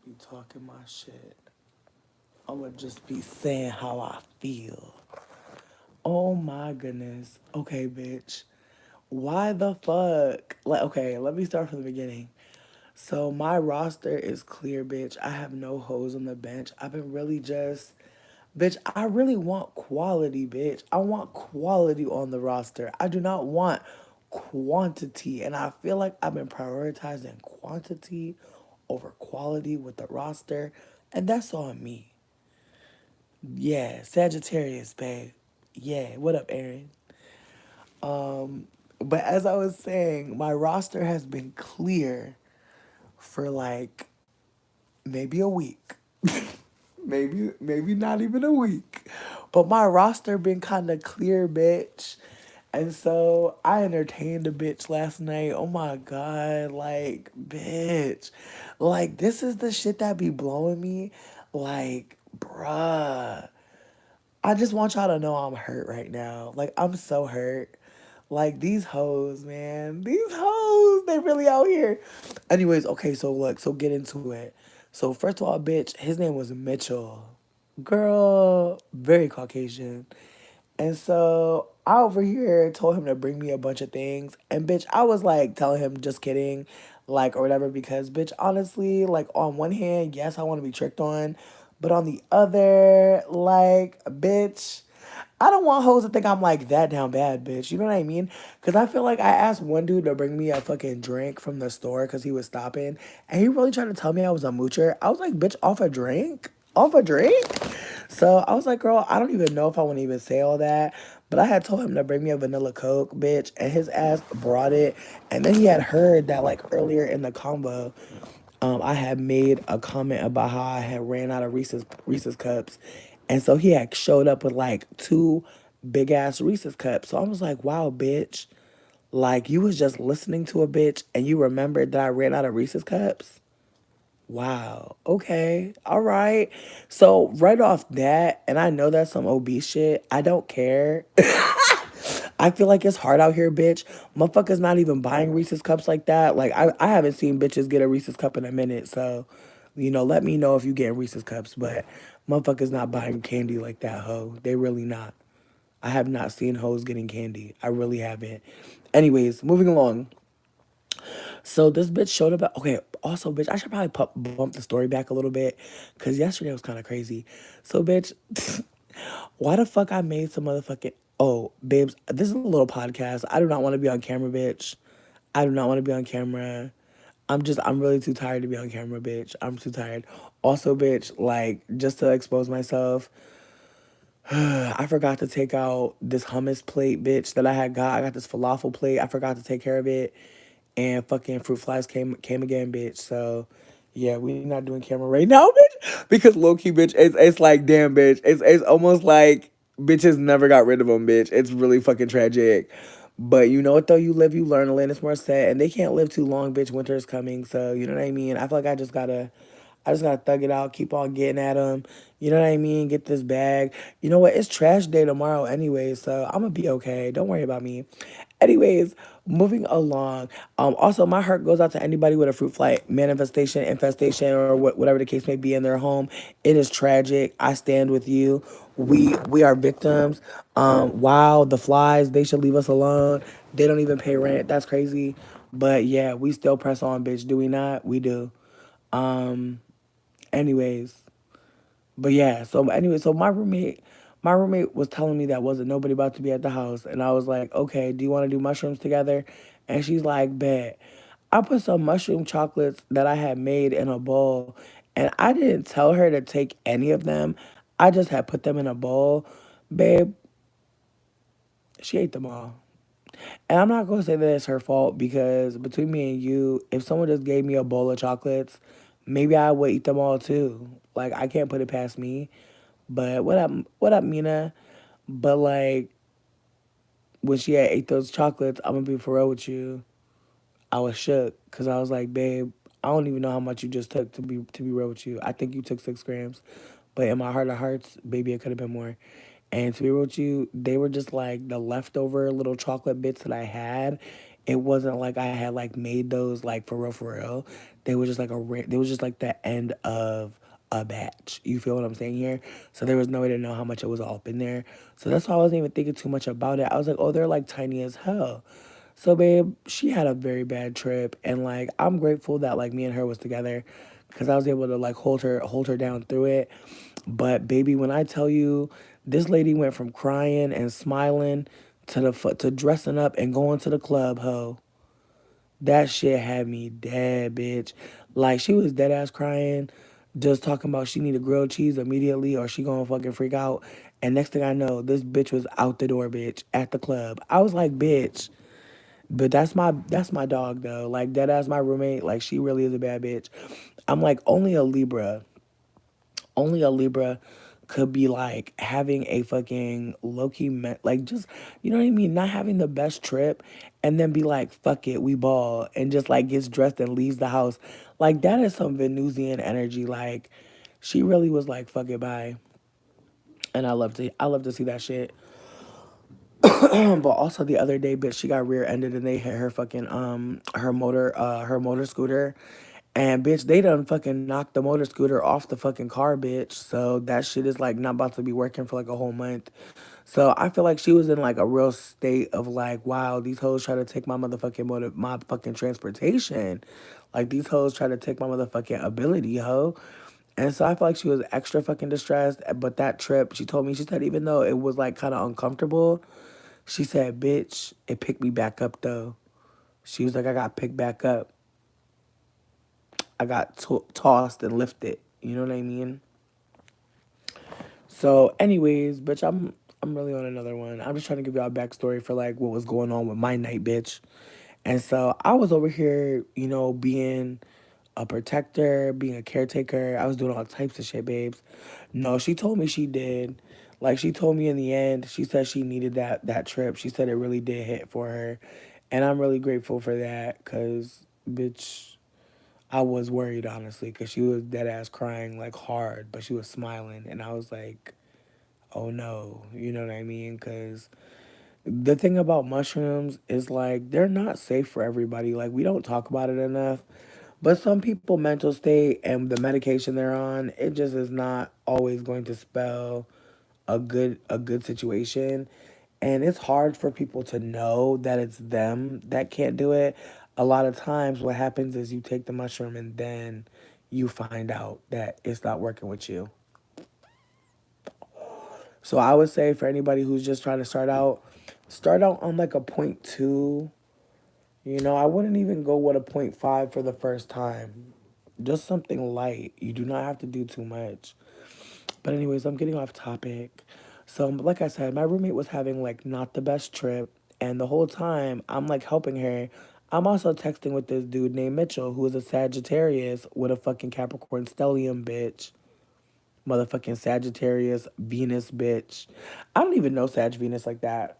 Be talking my shit. I'ma just be saying how I feel. Oh my goodness. Okay, bitch. Why the fuck? Like, okay, let me start from the beginning. So my roster is clear, bitch. I have no hoes on the bench. I've been really just, bitch, I really want quality, bitch. I want quality on the roster. I do not want quantity. And I feel like I've been prioritizing quantity over quality with the roster. And that's on me. Yeah, Sagittarius, babe. Yeah, what up, Aaron? But as I was saying, my roster has been clear for like maybe a week. Maybe not even a week. But my roster been kind of clear, bitch. And so I entertained a bitch last night. Oh my god, like bitch. Like this is the shit that be blowing me. Like, bruh. I just want y'all to know I'm hurt right now. Like I'm so hurt. Like these hoes, man. These hoes, they really out here. Anyways, okay, so look, so get into it. So first of all, bitch, his name was Mitchell. Girl, very Caucasian. And so I over here told him to bring me a bunch of things. And bitch, I was like telling him just kidding, like or whatever, because bitch, honestly, like on one hand, yes, I want to be tricked on. But on the other, like, bitch, I don't want hoes to think I'm like that down bad, bitch. You know what I mean? Because I feel like I asked one dude to bring me a fucking drink from the store because he was stopping. And he really tried to tell me I was a moocher. I was like, bitch, off a drink? Off a drink? So I was like, girl, I don't even know if I want to even say all that. But I had told him to bring me a vanilla Coke, bitch. And his ass brought it. And then he had heard that, like, earlier in the convo, I had made a comment about how I had ran out of Reese's cups, and so he had showed up with like two big ass Reese's cups. So I was like, "Wow, bitch! Like you was just listening to a bitch, and you remembered that I ran out of Reese's cups." Wow. Okay. All right. So right off that, and I know that's some obese shit. I don't care. I feel like it's hard out here, bitch. Motherfuckers not even buying Reese's cups like that. Like I haven't seen bitches get a Reese's cup in a minute. So, let me know if you get Reese's cups. But motherfuckers not buying candy like that, ho. They really not. I have not seen hoes getting candy. I really haven't. Anyways, moving along. So this bitch showed up. Okay, also, bitch, I should probably bump the story back a little bit because yesterday was kind of crazy. So, bitch, why the fuck I made some motherfucking. Oh, babes, this is a little podcast. I do not want to be on camera, bitch. I do not want to be on camera. I'm really too tired to be on camera, bitch. I'm too tired. Also, bitch, like, just to expose myself, I forgot to take out this hummus plate, bitch, that I had got. I got this falafel plate. I forgot to take care of it. And fucking fruit flies came again, bitch. So yeah, we not doing camera right now, bitch. Because low key, bitch, it's like damn, bitch. It's almost like bitches never got rid of them, bitch. It's really fucking tragic. But you know what though? You live, you learn. Alanis Morissette, and they can't live too long, bitch. Winter is coming, so you know what I mean. I feel like I just gotta thug it out, keep on getting at them. You know what I mean? Get this bag. You know what? It's trash day tomorrow anyway, so I'm gonna be okay. Don't worry about me. Anyways, moving along. Also, my heart goes out to anybody with a fruit fly manifestation, infestation, or whatever the case may be in their home. It is tragic. I stand with you. We are victims. Wow, the flies. They should leave us alone. They don't even pay rent. That's crazy. But yeah, we still press on, bitch. Do we not? We do. Anyways, but yeah, so my roommate was telling me that wasn't nobody about to be at the house, and I was like, okay, do you want to do mushrooms together? And she's like, bet. I put some mushroom chocolates that I had made in a bowl, and I didn't tell her to take any of them. I just had put them in a bowl, babe. She ate them all. And I'm not gonna say that it's her fault because between me and you, if someone just gave me a bowl of chocolates, maybe I would eat them all too. Like I can't put it past me. But what up, Mina? But like when she had ate those chocolates, I'm gonna be for real with you. I was shook because I was like, babe, I don't even know how much you just took to be real with you. I think you took 6 grams, but in my heart of hearts, baby, it could have been more. And to be real with you, they were just like the leftover little chocolate bits that I had. it wasn't like I had like made those like for real for real. They was just like they was just like the end of a batch. You feel what I'm saying here? So there was no way to know how much it was all up in there. So that's why I wasn't even thinking too much about it. I was like, oh, they're like tiny as hell. So babe, she had a very bad trip, and like I'm grateful that like me and her was together, because I was able to like hold her down through it. But baby, when I tell you, this lady went from crying and smiling to to dressing up and going to the club, ho. That shit had me dead, bitch. Like she was dead ass crying, just talking about she need a grilled cheese immediately or she gonna fucking freak out. And next thing I know, this bitch was out the door, bitch, at the club. I was like, bitch. But that's my dog though. Like dead ass my roommate. Like she really is a bad bitch. I'm like only a Libra could be like having a fucking low key like just you know what I mean, not having the best trip, and then be like fuck it we ball and just like gets dressed and leaves the house. Like that is some Venusian energy. Like she really was like fuck it bye, and I love to see that shit. But also the other day, bitch, she got rear ended and they hit her fucking her motor scooter. And bitch, they done fucking knocked the motor scooter off the fucking car, bitch. So that shit is like not about to be working for like a whole month. So I feel like she was in like a real state of like, wow, these hoes try to take my motherfucking my fucking transportation. Like these hoes try to take my motherfucking ability, ho. And so I feel like she was extra fucking distressed. But that trip, she told me, she said even though it was like kind of uncomfortable, she said, bitch, it picked me back up though. She was like, I got picked back up. I got tossed and lifted. You know what I mean? So, anyways, bitch, I'm really on another one. I'm just trying to give y'all a backstory for like what was going on with my night, bitch. And so I was over here, you know, being a protector, being a caretaker. I was doing all types of shit, babes. No, she told me she did. Like she told me in the end, she said she needed that trip. She said it really did hit for her. And I'm really grateful for that cuz bitch, I was worried honestly cuz she was dead ass crying like hard, but she was smiling and I was like, "Oh no." You know what I mean? Cuz the thing about mushrooms is like they're not safe for everybody. Like we don't talk about it enough. But some people mental state and the medication they're on, it just is not always going to spell a good situation. And it's hard for people to know that it's them that can't do it. A lot of times what happens is you take the mushroom and then you find out that it's not working with you. So I would say for anybody who's just trying to start out on like a point two. You know, I wouldn't even go with a point five for the first time. Just something light. You do not have to do too much. But anyways, I'm getting off topic. So like I said, my roommate was having like not the best trip, and the whole time I'm like helping her. I'm also texting with this dude named Mitchell, who is a Sagittarius with a fucking Capricorn stellium, bitch. Motherfucking Sagittarius Venus, bitch. I don't even know Sag Venus like that.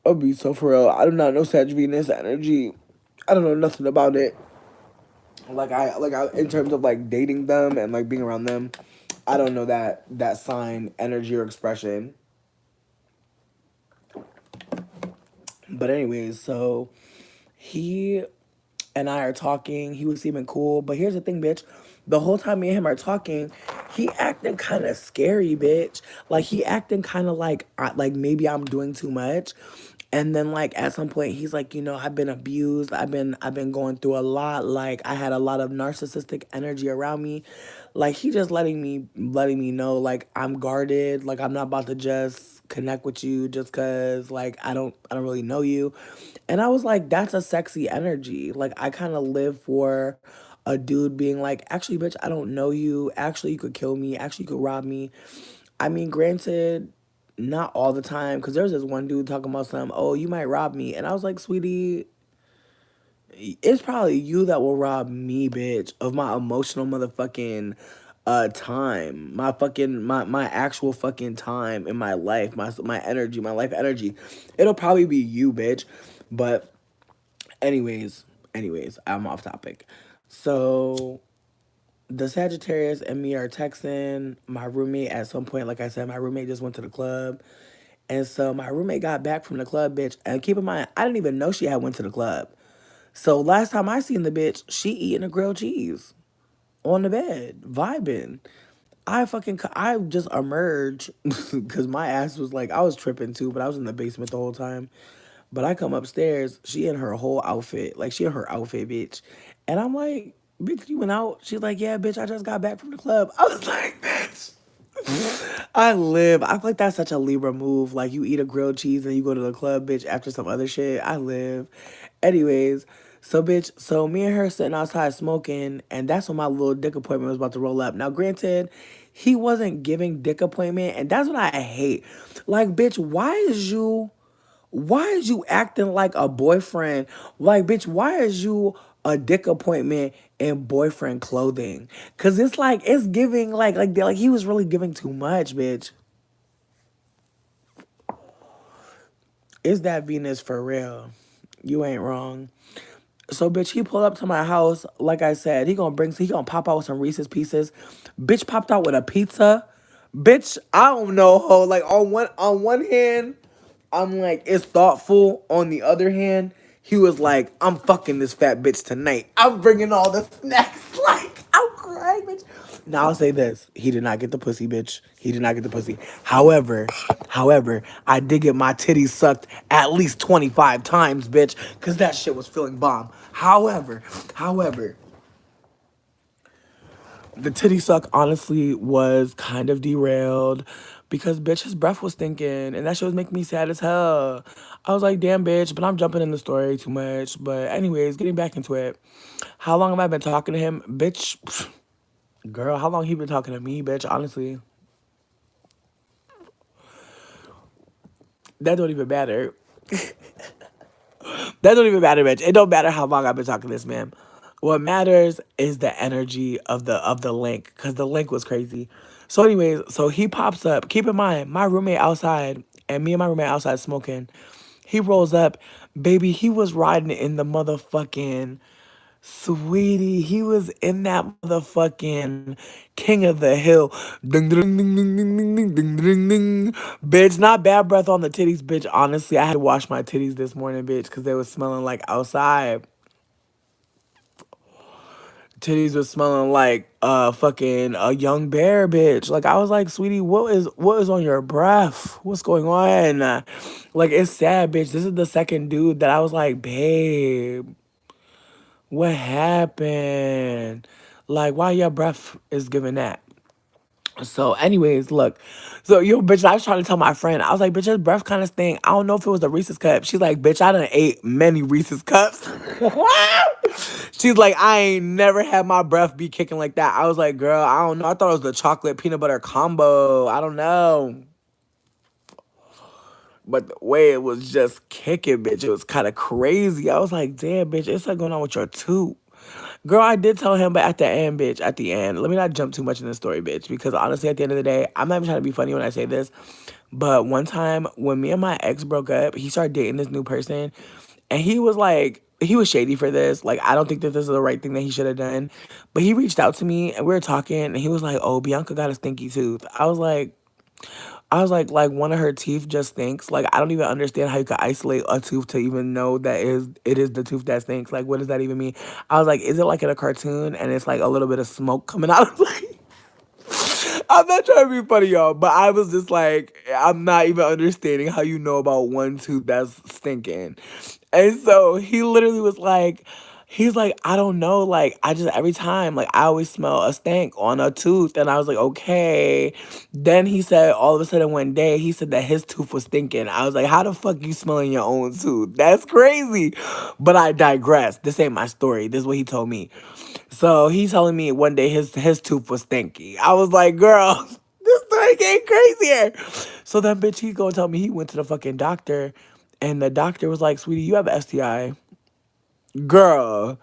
I'll be so for real. I do not know Sag Venus energy. I don't know nothing about it. In terms of like dating them and like being around them, I don't know that sign energy or expression. But anyways, so he and I are talking. He was seeming cool, but here's the thing, bitch. The whole time me and him are talking, he acting kind of scary, bitch. Like he acting kind of like maybe I'm doing too much. And then like at some point he's like, you know, I've been abused. I've been going through a lot. Like I had a lot of narcissistic energy around me. Like he just letting me know like I'm guarded. Like I'm not about to just connect with you just cuz like I don't really know you. And I was like, that's a sexy energy. Like I kind of live for a dude being like, actually, bitch, I don't know you. Actually, you could kill me. Actually, you could rob me. I mean, granted, not all the time, because there's this one dude talking about some, oh, you might rob me. And I was like, sweetie, it's probably you that will rob me, bitch, of my emotional motherfucking time. My actual fucking time in my life, my energy, my life energy. It'll probably be you, bitch. But anyways, I'm off topic. So the Sagittarius and me are texting. My roommate at some point, like I said, my roommate just went to the club. And so my roommate got back from the club, bitch. And keep in mind, I didn't even know she had went to the club. So last time I seen the bitch, she eating a grilled cheese on the bed, vibing. I just emerged because my ass was like, I was tripping too, but I was in the basement the whole time. But I come upstairs, she in her whole outfit, like she in her outfit, bitch. And I'm like, bitch, you went out? She's like, yeah, bitch, I just got back from the club. I was like, bitch. I live. I feel like that's such a Libra move. Like you eat a grilled cheese and you go to the club, bitch, after some other shit. I live. Anyways, so bitch, so me and her sitting outside smoking, and that's when my little dick appointment was about to roll up. Now, granted, he wasn't giving dick appointment, and that's what I hate. Like, bitch, why is you acting like a boyfriend? Like, bitch, why is you a dick appointment in boyfriend clothing? Cause it's like it's giving like he was really giving too much, bitch. Is that Venus for real? You ain't wrong. So bitch, he pulled up to my house. Like I said, he gonna pop out with some Reese's pieces. Bitch popped out with a pizza. Bitch, I don't know, ho. Like on one hand, I'm like, it's thoughtful. On the other hand, he was like, I'm fucking this fat bitch tonight. I'm bringing all the snacks. Like, I'm crying, bitch. Now I'll say this: he did not get the pussy, bitch. He did not get the pussy. However, I did get my titties sucked at least 25 times, bitch, because that shit was feeling bomb. However, the titty suck honestly was kind of derailed because bitch his breath was stinking and that shit was making me sad as hell. I was like, damn bitch, but I'm jumping in the story too much. But anyways, getting back into it. How long have I been talking to him? Bitch, girl, how long he been talking to me, bitch? Honestly, that don't even matter. That don't even matter, bitch. It don't matter how long I've been talking to this man. What matters is the energy of the link, cause the link was crazy. So, anyways, so he pops up. Keep in mind, my roommate outside, and me and my roommate outside smoking. He rolls up, baby. He was riding in the motherfucking sweetie. He was in that motherfucking King of the Hill. Ding ding ding ding ding ding ding ding ding ding. Bitch, not bad breath on the titties, bitch. Honestly, I had to wash my titties this morning, bitch, because they was smelling like outside. Titties was smelling like fucking a young bear, bitch. Like I was like, sweetie, what is on your breath? What's going on? Like it's sad, bitch. This is the second dude that I was like, babe, what happened? Like why your breath is giving that? So, anyways, look. So, yo, bitch, I was trying to tell my friend. I was like, bitch, his breath kind of stink. I don't know if it was the Reese's cup. She's like, bitch, I done ate many Reese's cups. She's like, I ain't never had my breath be kicking like that. I was like, girl, I don't know. I thought it was the chocolate peanut butter combo. I don't know. But the way it was just kicking, bitch, it was kind of crazy. I was like, damn, bitch, it's like going on with your tooth. Girl, I did tell him, but at the end, bitch, at the end, let me not jump too much in the story, bitch, because honestly, at the end of the day, I'm not even trying to be funny when I say this, but one time when me and my ex broke up, he started dating this new person, and he was like, he was shady for this. Like, I don't think that this is the right thing that he should have done, but he reached out to me, and we were talking, and he was like, oh, Bianca got a stinky tooth. I was like one of her teeth just stinks. Like I don't even understand how you could isolate a tooth to even know that it is the tooth that stinks. Like what does that even mean? I was like, is it like in a cartoon and it's like a little bit of smoke coming out of like I'm not trying to be funny, y'all, but I was just like, I'm not even understanding how you know about one tooth that's stinking. And so he literally was like, he's like, I don't know, like I just every time, like I always smell a stank on a tooth. And I was like, okay. Then he said all of a sudden one day, he said that his tooth was stinking. I was like, how the fuck you smelling your own tooth? That's crazy. But I digress. This ain't my story. This is what he told me. So he's telling me one day his tooth was stinky. I was like, girl, this story getting crazier. So then bitch, he gonna tell me he went to the fucking doctor and the doctor was like, sweetie, you have a STI. Girl.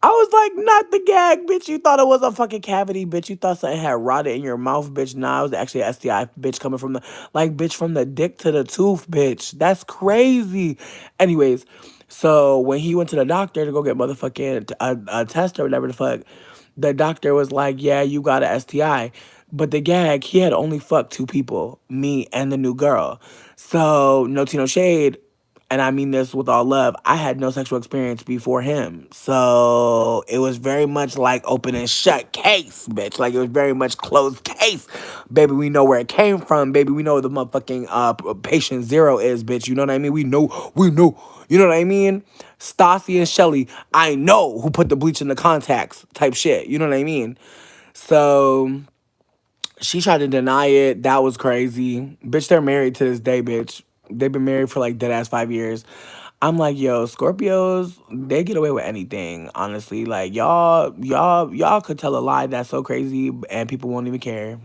I was like, not the gag, bitch. You thought it was a fucking cavity, bitch. You thought something had rotted in your mouth, bitch. Nah, it was actually a STI, bitch, coming from the, like, bitch, from the dick to the tooth, bitch. That's crazy. Anyways, so when he went to the doctor to go get motherfucking a test or whatever the fuck, the doctor was like, yeah, you got a STI. But the gag, he had only fucked two people, me and the new girl. So, no tea, no shade. And I mean this with all love. I had no sexual experience before him. So it was very much like open and shut case, bitch. Like it was very much closed case. Baby, we know where it came from. Baby, we know where the motherfucking patient zero is, bitch. You know what I mean? We know. You know what I mean? Stassi and Shelly, I know who put the bleach in the contacts type shit. You know what I mean? So she tried to deny it. That was crazy. Bitch, they're married to this day, bitch. They've been married for like dead ass 5 years. I'm like, yo, Scorpios, they get away with anything, honestly. Like y'all could tell a lie that's so crazy and people won't even care.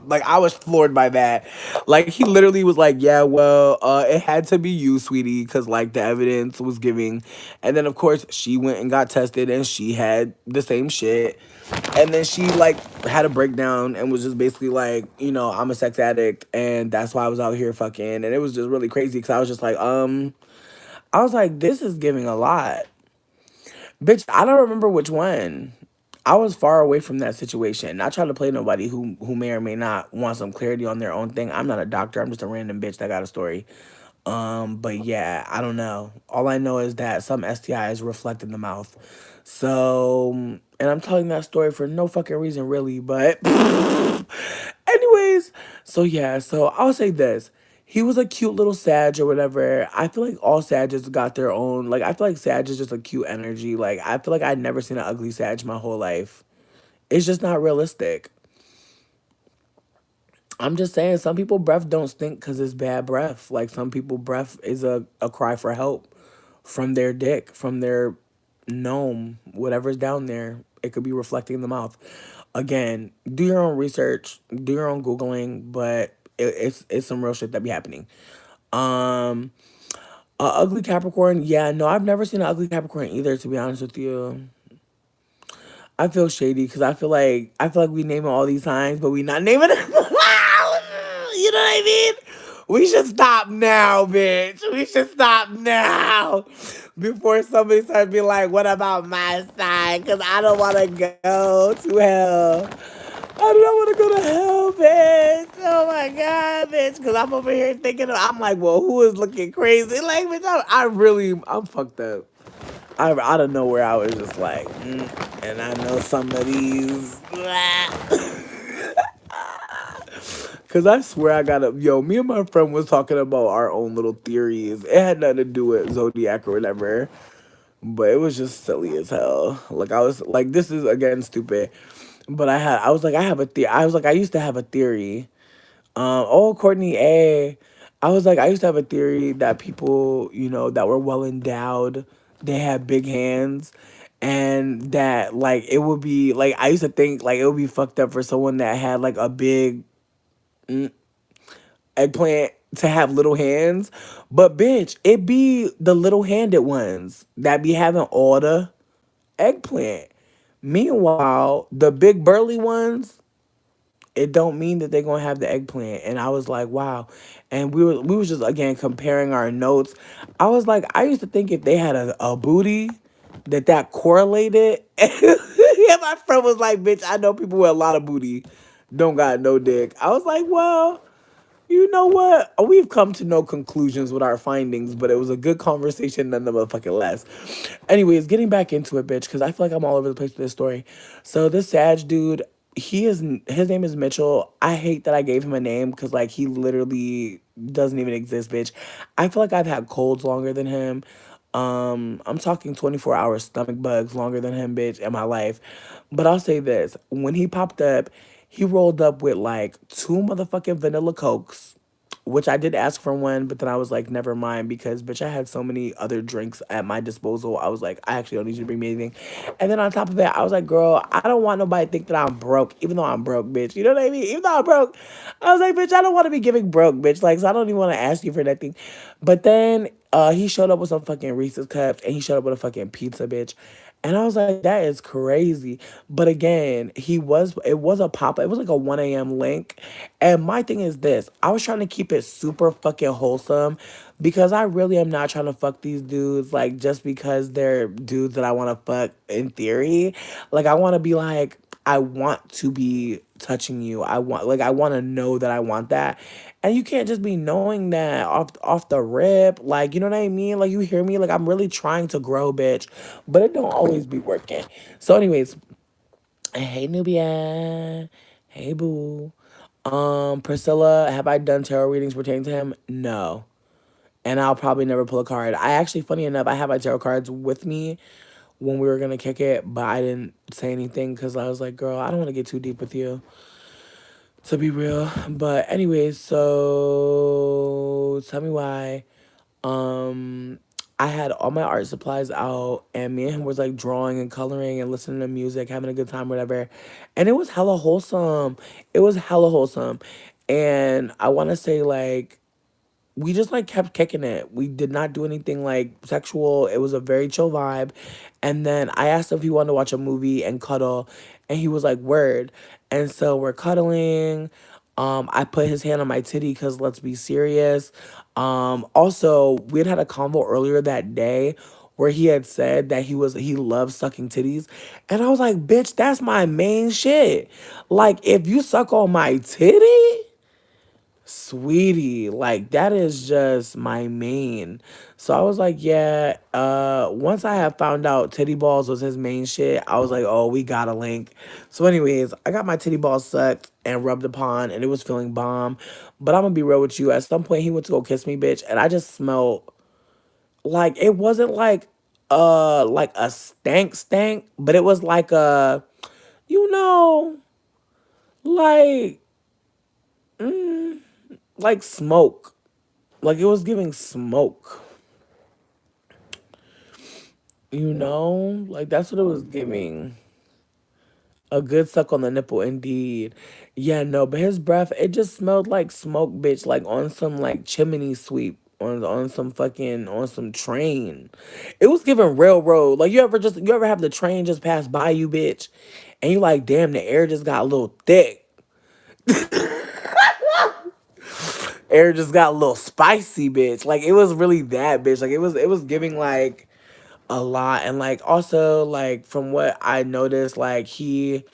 Like I was floored by that. Like he literally was like, yeah, well, it had to be you, sweetie, because like the evidence was giving. And then of course she went and got tested and she had the same shit. And then she like had a breakdown and was just basically like, I'm a sex addict and that's why I was out here fucking. And it was just really crazy because I was just like, I was like, this is giving a lot. Bitch, I don't remember which one. I was far away from that situation. Not trying to play nobody who may or may not want some clarity on their own thing. I'm not a doctor. I'm just a random bitch that got a story. But yeah, I don't know. All I know is that some STIs reflect in the mouth. So, and I'm telling that story for no fucking reason, really. But, anyways, so yeah, so I'll say this. He was a cute little Sag or whatever. I feel like all Sages got their own. Like, I feel like Sag is just a cute energy. Like, I feel like I'd never seen an ugly Sag my whole life. It's just not realistic. I'm just saying, some people breath don't stink because it's bad breath. Like some people breath is a cry for help from their dick, from their gnome, whatever's down there. It could be reflecting in the mouth. Again, do your own research, do your own Googling, but it's some real shit that be happening. Um, a ugly Capricorn, yeah, no, I've never seen an ugly Capricorn either, to be honest with you. I feel shady because I feel like we naming all these signs, but we not naming it. You know what I mean? We should stop now, bitch. We should stop now before somebody starts being like, "What about my sign?" Because I don't want to go to hell. I do not want to go to hell, bitch. Oh my god, bitch. Because I'm over here thinking, I'm like, well, who is looking crazy? Like, bitch, I'm fucked up. Out of nowhere, I was just like, and I know some of these. Cause I swear I got me and my friend was talking about our own little theories. It had nothing to do with Zodiac or whatever. But it was just silly as hell. Like I was like, this is again stupid. But I was like, I have a theory. I was like, I used to have a theory. Courtney A. I was like, I used to have a theory that people, that were well endowed, they had big hands, and that like it would be like I used to think like it would be fucked up for someone that had like a big eggplant to have little hands. But bitch, it be the little handed ones that be having all the eggplant. Meanwhile, the big burly ones, it don't mean that they're gonna have the eggplant. And I was like, wow. And we was just again comparing our notes. I was like, I used to think if they had a booty, that correlated. And my friend was like, bitch, I know people with a lot of booty don't got no dick. I was like, well, you know what? We've come to no conclusions with our findings, but it was a good conversation nonetheless. Anyways, getting back into it, bitch, because I feel like I'm all over the place with this story. So this Sag dude, his name is Mitchell. I hate that I gave him a name because like he literally doesn't even exist, bitch. I feel like I've had colds longer than him. I'm talking 24-hour stomach bugs longer than him, bitch, in my life. But I'll say this. When he popped up, he rolled up with like two motherfucking vanilla cokes, which I did ask for one, but then I was like, never mind, because bitch, I had so many other drinks at my disposal. I was like, I actually don't need you to bring me anything. And then on top of that, I was like, girl, I don't want nobody to think that I'm broke, even though I'm broke, bitch. You know what I mean? Even though I'm broke, I was like, bitch, I don't want to be giving broke, bitch. Like, so I don't even want to ask you for nothing. But then he showed up with some fucking Reese's cups and he showed up with a fucking pizza, bitch. And I was like, that is crazy. But again, it was a pop, it was like a 1 a.m. link. And my thing is this, I was trying to keep it super fucking wholesome because I really am not trying to fuck these dudes, like, just because they're dudes that I want to fuck in theory. Like, I want to be like, I want to be touching you. I want to know that I want that. And you can't just be knowing that off the rip. Like, you know what I mean? Like, you hear me? Like, I'm really trying to grow, bitch, but it don't always be working. So anyways, hey Nubia. Hey boo. Priscilla, have I done tarot readings pertaining to him? No. And I'll probably never pull a card. I actually, funny enough, I have my tarot cards with me when we were gonna kick it, but I didn't say anything because I was like, girl, I don't want to get too deep with you, to be real. But anyways, so tell me why. Um, I had all my art supplies out, and me and him was like drawing and coloring and listening to music, having a good time, whatever. And it was hella wholesome. It was hella wholesome. And I want to say, like, we just like kept kicking it. We did not do anything like sexual. It was a very chill vibe. And then I asked him if he wanted to watch a movie and cuddle, and he was like, "Word." And so we're cuddling. I put his hand on my titty because let's be serious. Also, we had a convo earlier that day where he had said that he loves sucking titties, and I was like, "Bitch, that's my main shit. Like, if you suck on my titty." Sweetie, like that is just my main. So I was like, yeah, once I have found out titty balls was his main shit, I was like, oh, we got a link. So anyways, I got my titty balls sucked and rubbed upon and it was feeling bomb. But I'm gonna be real with you. At some point he went to go kiss me, bitch, and I just smelled like it wasn't like a stank, but it was like a you know, like like smoke. Like it was giving smoke, Like that's what it was giving. A good suck on the nipple, indeed. Yeah, no, but his breath, it just smelled like smoke, bitch, like on some like chimney sweep. On some fucking on some train. It was giving railroad. Like you ever have the train just pass by you, bitch, and you like, damn, the air just got a little thick. Air just got a little spicy, bitch. Like it was really that, bitch. Like it was giving like a lot. And like also like from what I noticed, like he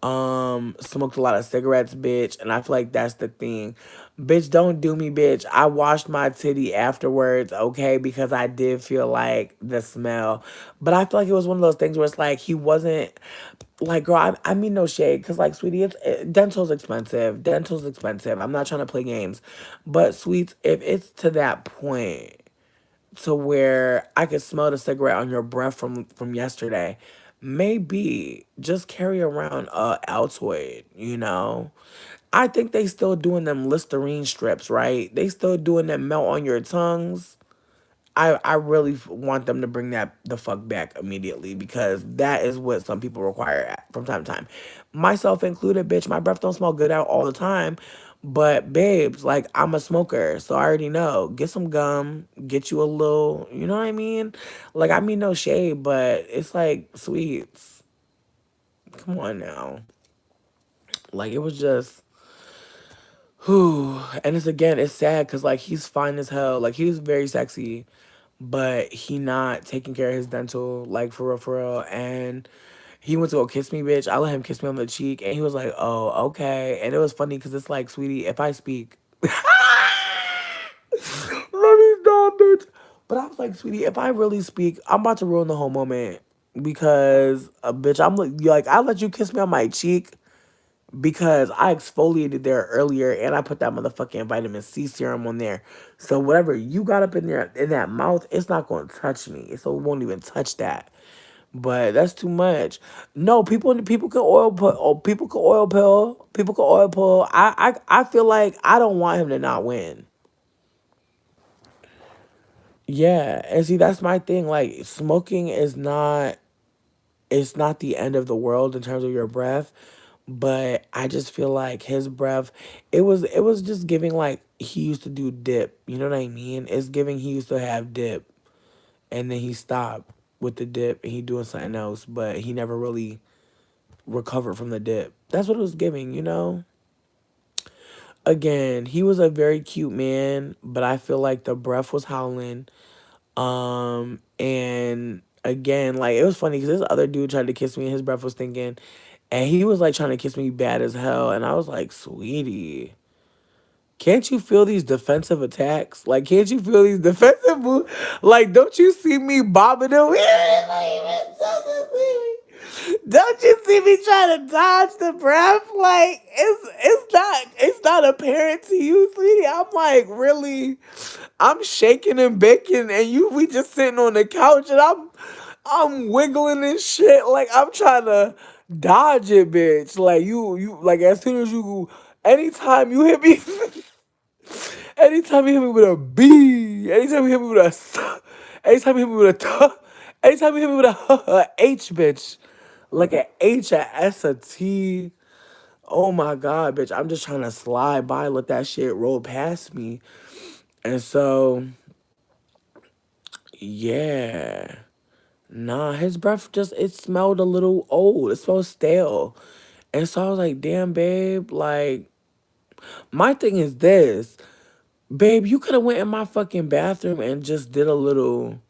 smoked a lot of cigarettes, bitch, and I feel like that's the thing. Bitch, don't do me, bitch. I washed my titty afterwards, okay, because I did feel like the smell. But I feel like it was one of those things where it's like he wasn't like, girl, I mean no shade, because like, sweetie, dental's expensive. Dental's expensive. I'm not trying to play games, but sweets, if it's to that point to where I could smell the cigarette on your breath from yesterday, maybe just carry around a Altoid, I think they still doing them Listerine strips, right? They still doing them melt on your tongues. I really want them to bring that the fuck back immediately because that is what some people require from time to time. Myself included, bitch. My breath don't smell good out all the time. But babes, like I'm a smoker, so I already know. Get some gum, get you a little, you know what I mean? Like I mean no shade, but it's like sweets. Come on now. Like it was just whew. And it's sad because like he's fine as hell. Like he's very sexy, but he not taking care of his dental, like for real. And he went to go kiss me, bitch. I let him kiss me on the cheek, and he was like, "Oh, okay." And it was funny because it's like, sweetie, if I speak, let me stop, bitch. But I was like, sweetie, if I really speak, I'm about to ruin the whole moment because, bitch, like, I let you kiss me on my cheek because I exfoliated there earlier and I put that motherfucking vitamin C serum on there. So whatever you got up in there in that mouth, it's not going to touch me. So it won't even touch that. But that's too much. No, people can oil put. Oh, people can oil pill. People can oil pull. I feel like I don't want him to not win. Yeah, and see that's my thing. Like smoking is not. It's not the end of the world in terms of your breath, but I just feel like his breath. It was just giving like he used to do dip. You know what I mean? It's giving he used to have dip, and then he stopped with the dip and he doing something else, but he never really recover from the dip. That's what it was giving. Again, he was a very cute man, but I feel like the breath was howling. And again, like it was funny because this other dude tried to kiss me and his breath was stinking. And he was like trying to kiss me bad as hell. And I was like, sweetie, can't you feel these defensive attacks? Like, can't you feel these defensive moves? Like, don't you see me bobbing and weaving? Don't you see me trying to dodge the breath? Like, it's not apparent to you, sweetie. I'm like, really, I'm shaking and baking, and we just sitting on the couch, and I'm wiggling and shit. Like, I'm trying to dodge it, bitch. Like, you like, as soon as you, anytime you hit me. Anytime you hit me with a B, anytime you hit me with a S, anytime you hit me with a T, anytime you hit me with a H, bitch, like a H, a S, a T. Oh my God, bitch, I'm just trying to slide by, let that shit roll past me. And so, yeah. Nah, his breath just, it smelled a little old. It smelled stale. And so I was like, damn, babe, like, my thing is this. Babe, you could have went in my fucking bathroom and just did a little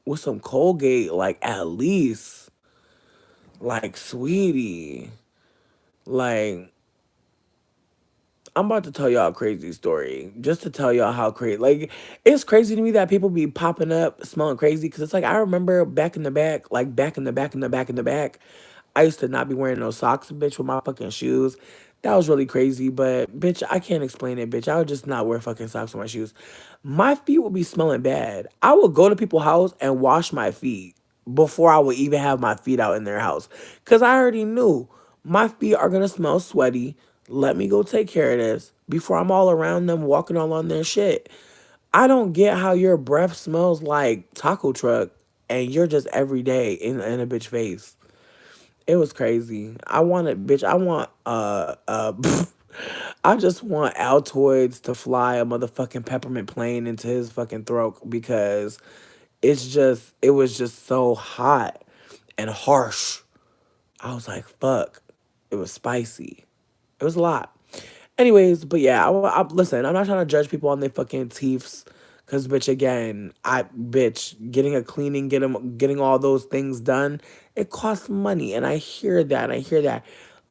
with some Colgate, like at least. Like, sweetie. Like, I'm about to tell y'all a crazy story. Just to tell y'all how crazy. Like, it's crazy to me that people be popping up smelling crazy. Cause it's like, I remember back in the back, like back in the back in the back in the back, I used to not be wearing no socks, bitch, with my fucking shoes. That was really crazy, but bitch, I can't explain it, bitch. I would just not wear fucking socks with my shoes. My feet would be smelling bad. I would go to people's house and wash my feet before I would even have my feet out in their house. Cause I already knew my feet are gonna smell sweaty. Let me go take care of this before I'm all around them walking all on their shit. I don't get how your breath smells like taco truck and you're just every day in a bitch face. It was crazy. I wanted, bitch. I want, I just want Altoids to fly a motherfucking peppermint plane into his fucking throat because it was just so hot and harsh. I was like, fuck. It was spicy. It was a lot. Anyways, but yeah, listen, I'm not trying to judge people on their fucking teeths. Cause bitch, again, getting a cleaning, getting all those things done, it costs money, and I hear that,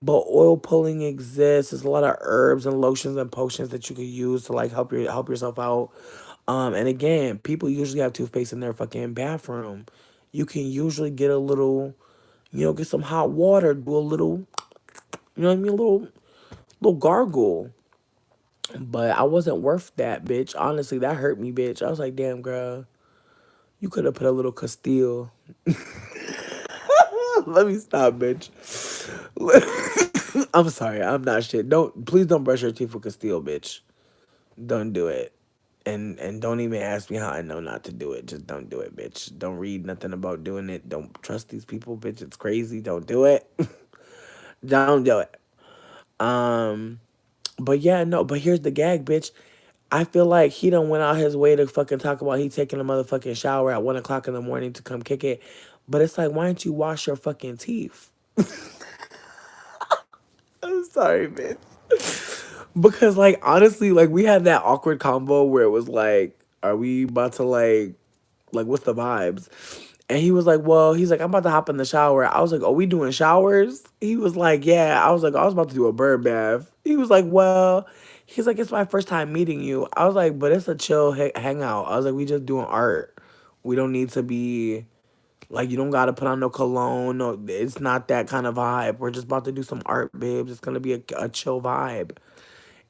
But oil pulling exists. There's a lot of herbs and lotions and potions that you could use to like help yourself out. And again, people usually have toothpaste in their fucking bathroom. You can usually get a little, get some hot water, do a little, you know what I mean, a little gargle. But I wasn't worth that, bitch. Honestly, that hurt me, bitch. I was like, damn, girl, you could have put a little Castile. Let me stop, bitch. I'm sorry, I'm not shit. Please don't brush your teeth with Castile, bitch. Don't do it. And don't even ask me how I know not to do it. Just don't do it, bitch. Don't read nothing about doing it. Don't trust these people, bitch. It's crazy. Don't do it. Don't do it. Um, but yeah, no, but here's the gag, bitch. I feel like he done went out his way to fucking talk about he taking a motherfucking shower at 1 o'clock in the morning to come kick it. But it's like, why don't you wash your fucking teeth? I'm sorry, bitch. Because like honestly, like we had that awkward combo where it was like, are we about to like what's the vibes? And he was like, well, he's like, I'm about to hop in the shower. I was like, oh, we doing showers? He was like, yeah. I was like, I was about to do a bird bath. He was like, well, he's like, it's my first time meeting you. I was like, but it's a chill hangout. I was like, we just doing art. We don't need to be like, you don't got to put on no cologne. No, it's not that kind of vibe. We're just about to do some art, babes. It's going to be a chill vibe.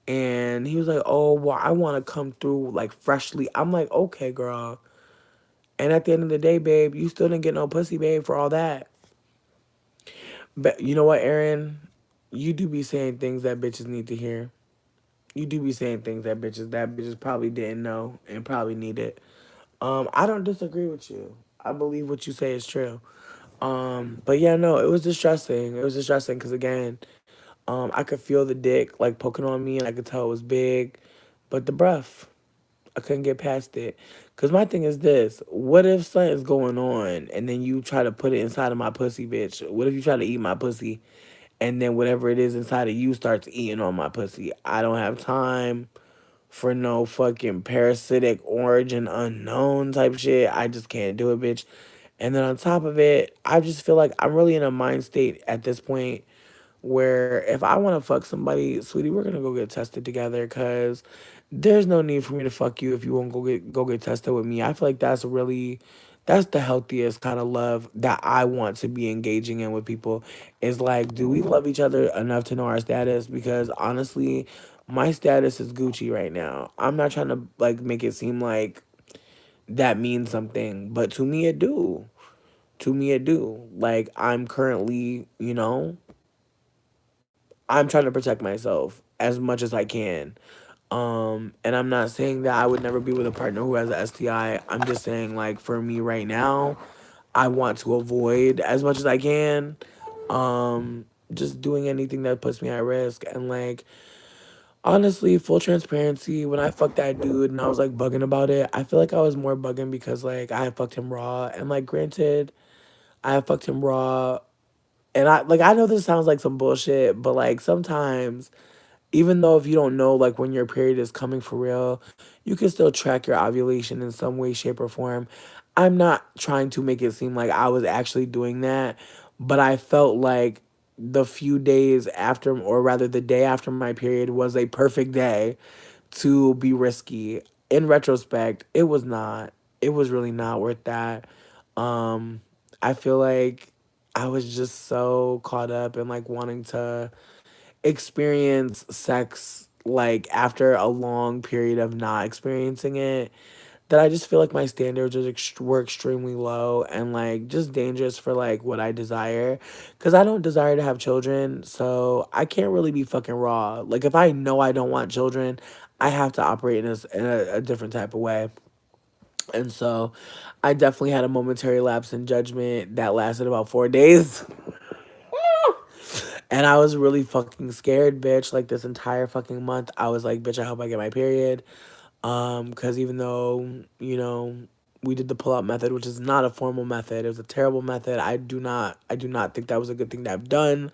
And he was like, oh, well, I want to come through like freshly. I'm like, okay, girl. And at the end of the day, babe, you still didn't get no pussy, babe, for all that. But you know what, Aaron? You do be saying things that bitches need to hear. You do be saying things that bitches probably didn't know and probably needed. I don't disagree with you. I believe what you say is true. But yeah, no, it was distressing. It was distressing because again, I could feel the dick like poking on me and I could tell it was big, but the breath. I couldn't get past it. Cause my thing is this: what if something's going on and then you try to put it inside of my pussy, bitch? What if you try to eat my pussy, and then whatever it is inside of you starts eating on my pussy? I don't have time for no fucking parasitic origin unknown type shit. I just can't do it, bitch. And then on top of it, I just feel like I'm really in a mind state at this point. where if I want to fuck somebody, sweetie, we're gonna go get tested together. Cause there's no need for me to fuck you if you won't go get tested with me. I feel like that's the healthiest kind of love that I want to be engaging in with people. Is like, do we love each other enough to know our status? Because honestly, my status is Gucci right now. I'm not trying to like make it seem like that means something, but to me it do. To me it do. Like I'm currently, I'm trying to protect myself as much as I can. And I'm not saying that I would never be with a partner who has a STI. I'm just saying like for me right now, I want to avoid as much as I can. Just doing anything that puts me at risk. And like honestly, full transparency, when I fucked that dude and I was like bugging about it, I feel like I was more bugging because like I had fucked him raw. And like granted, I had fucked him raw. And I know this sounds like some bullshit, but like sometimes even though if you don't know like when your period is coming for real, you can still track your ovulation in some way, shape, or form. I'm not trying to make it seem like I was actually doing that, but I felt like the few days after, or rather the day after my period, was a perfect day to be risky. In retrospect, it was not. It was really not worth that. Um, I feel like I was just so caught up in like wanting to experience sex like after a long period of not experiencing it, that I just feel like my standards were extremely low and like just dangerous for like what I desire, because I don't desire to have children, so I can't really be fucking raw. Like if I know I don't want children, I have to operate in a different type of way. And so I definitely had a momentary lapse in judgment that lasted about 4 days. And I was really fucking scared, bitch. Like this entire fucking month, I was like, bitch, I hope I get my period. Because even though, we did the pull-out method, which is not a formal method, it was a terrible method. I do not think that was a good thing to have done.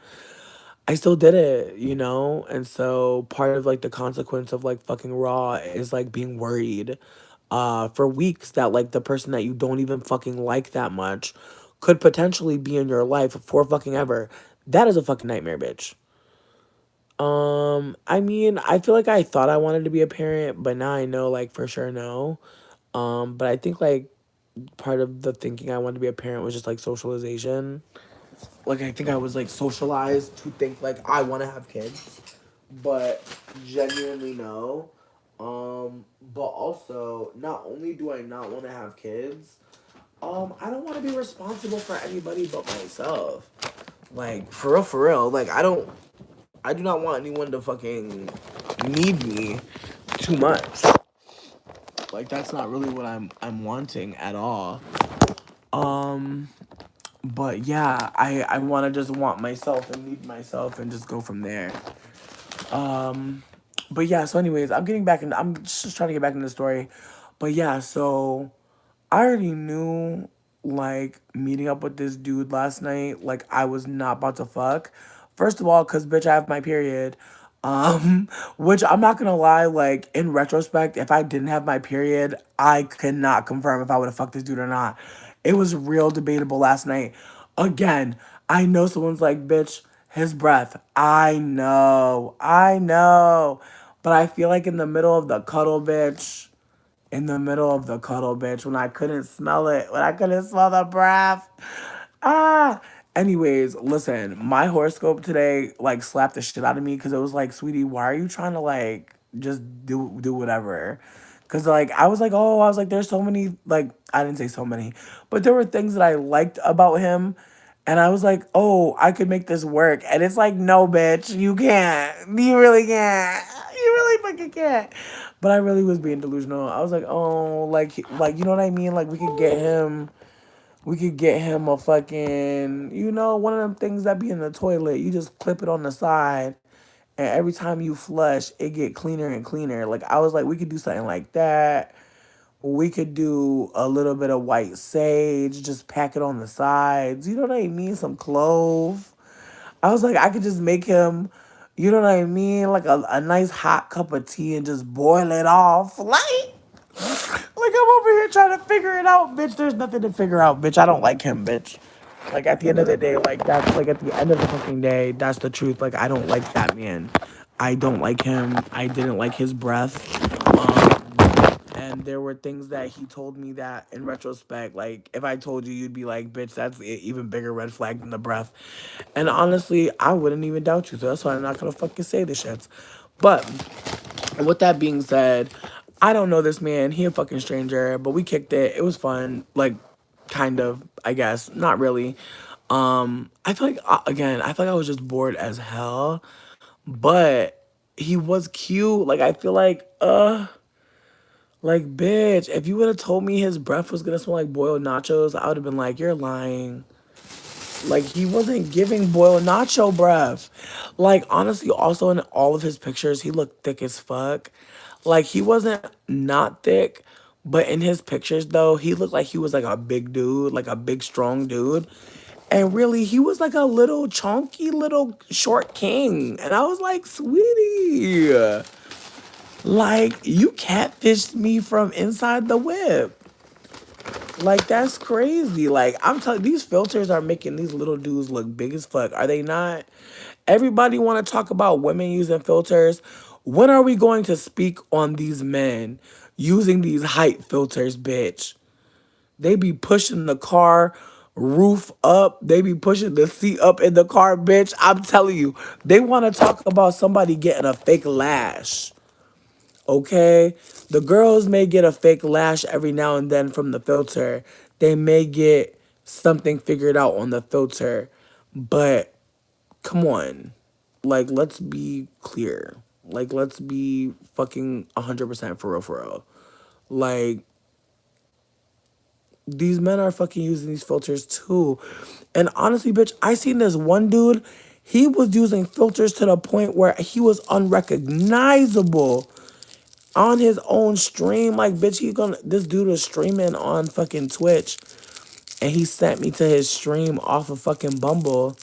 I still did it. And so part of like the consequence of like fucking raw is like being worried for weeks that like the person that you don't even fucking like that much could potentially be in your life for fucking ever. That is a fucking nightmare, bitch. I mean, I feel like I thought I wanted to be a parent, but now I know like for sure no. But I think like part of the thinking I wanted to be a parent was just like socialization. Like I think I was like socialized to think like I want to have kids, but genuinely no. But also not only do I not want to have kids, I don't want to be responsible for anybody but myself. Like for real. Like I do not want anyone to fucking need me too much. Like that's not really what I'm wanting at all. Um but yeah, I want to just want myself and need myself and just go from there. Um but yeah, so anyways, I'm just trying to get back into the story. But yeah, so I already knew, like, meeting up with this dude last night, like, I was not about to fuck. First of all, because, bitch, I have my period. Which I'm not gonna lie, like, in retrospect, if I didn't have my period, I cannot confirm if I would have fucked this dude or not. It was real debatable last night. Again, I know someone's like, bitch, his breath. I know. But I feel like in the middle of the cuddle, bitch, when I couldn't smell it, when I couldn't smell the breath. Ah. Anyways, listen, my horoscope today like slapped the shit out of me because it was like, sweetie, why are you trying to like just do whatever? Cause like I was like, there's so many, like I didn't say so many, but there were things that I liked about him. And I was like, oh, I could make this work. And it's like, no, bitch, you can't. You really can't. You really fucking can't. But I really was being delusional. I was like, oh, like you know what I mean? Like we could get him a fucking, one of them things that be in the toilet. You just clip it on the side, and every time you flush, it get cleaner and cleaner. Like I was like, we could do something like that. We could do a little bit of white sage, just pack it on the sides. You know what I mean? Some clove. I was like, I could just make him, you know what I mean? Like a nice hot cup of tea and just boil it off. Like I'm over here trying to figure it out, bitch. There's nothing to figure out, bitch. I don't like him, bitch. Like at the end of the day, like that's like at the end of the fucking day, that's the truth. Like I don't like that man. I don't like him. I didn't like his breath. And there were things that he told me that in retrospect, like if I told you, you'd be like, bitch, that's an even bigger red flag than the breath. And honestly, I wouldn't even doubt you. So that's why I'm not gonna fucking say the shits. But with that being said, I don't know this man. He a fucking stranger, but we kicked it. It was fun. Like, kind of, I guess. Not really. I feel like again, I feel like I was just bored as hell. But he was cute. Like I feel like bitch, if you would have told me his breath was gonna smell like boiled nachos, I would have been like, you're lying. Like he wasn't giving boiled nacho breath. Like honestly, also in all of his pictures, he looked thick as fuck. Like he wasn't not thick, but in his pictures though, he looked like he was like a big dude, like a big strong dude. And really, he was like a little chunky little short king. And I was like, sweetie, like you catfished me from inside the whip. Like that's crazy. Like I'm telling these filters are making these little dudes look big as fuck. Are they not? Everybody want to talk about women using filters. When are we going to speak on these men using these height filters, bitch? They be pushing the car roof up. They be pushing the seat up in the car, bitch. I'm telling you, they want to talk about somebody getting a fake lash. Okay? The girls may get a fake lash every now and then from the filter. They may get something figured out on the filter. But come on. Like, let's be clear. Like, let's be fucking 100% for real, for real. Like, these men are fucking using these filters too. And honestly, bitch, I seen this one dude. He was using filters to the point where he was unrecognizable on his own stream. Like, bitch, this dude was streaming on fucking Twitch, and he sent me to his stream off of fucking Bumble,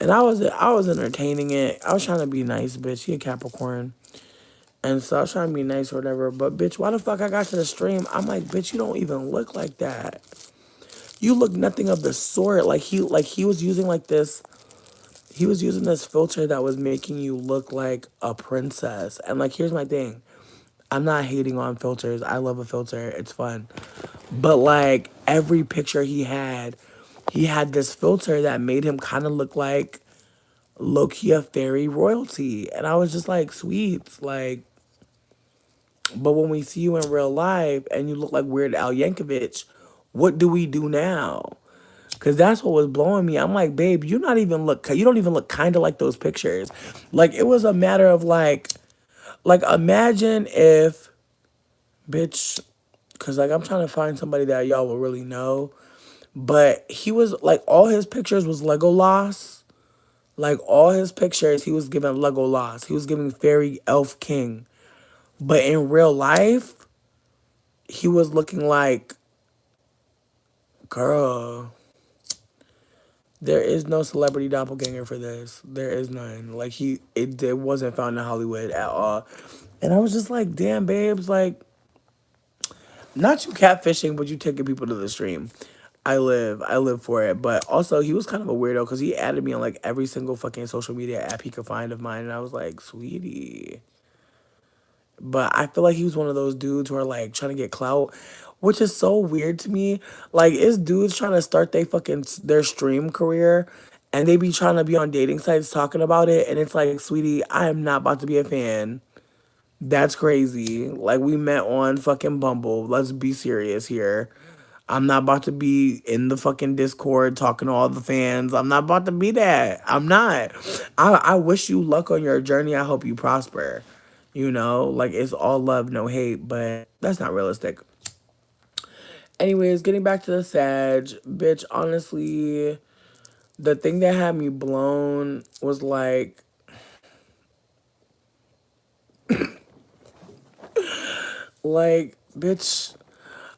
and I was entertaining it. I was trying to be nice, bitch. He a Capricorn, and so I was trying to be nice or whatever. But bitch, why the fuck I got to the stream? I'm like, bitch, you don't even look like that. You look nothing of the sort. Like he was using like this. He was using this filter that was making you look like a princess. And like, here's my thing. I'm not hating on filters. I love a filter. It's fun. But like every picture he had this filter that made him kind of look like low-key a fairy royalty. And I was just like, sweet. Like, but when we see you in real life and you look like Weird Al Yankovic, what do we do now? Cause that's what was blowing me. I'm like, babe, you don't even look kind of like those pictures. Like it was a matter of like imagine if, bitch, cause like I'm trying to find somebody that y'all will really know. But he was like all his pictures was Legolas. Like all his pictures, he was giving Legolas. He was giving Fairy Elf King. But in real life, he was looking like, girl, there is no celebrity doppelganger for this. There is none. Like it wasn't found in Hollywood at all. And I was just like, damn, babes, like, not you catfishing, but you taking people to the stream. I live for it. But also, he was kind of a weirdo because he added me on like every single fucking social media app he could find of mine, and I was like, sweetie. But I feel like he was one of those dudes who are like trying to get clout, which is so weird to me. Like, it's dudes trying to start their stream career, and they be trying to be on dating sites talking about it, and it's like, sweetie, I am not about to be a fan. That's crazy. Like we met on fucking Bumble. Let's be serious here. I'm not about to be in the fucking Discord talking to all the fans. I'm not about to be that. I'm not. I wish you luck on your journey. I hope you prosper. You know, like it's all love, no hate, but that's not realistic. Anyways, getting back to the Sag, bitch, honestly, the thing that had me blown was like, bitch,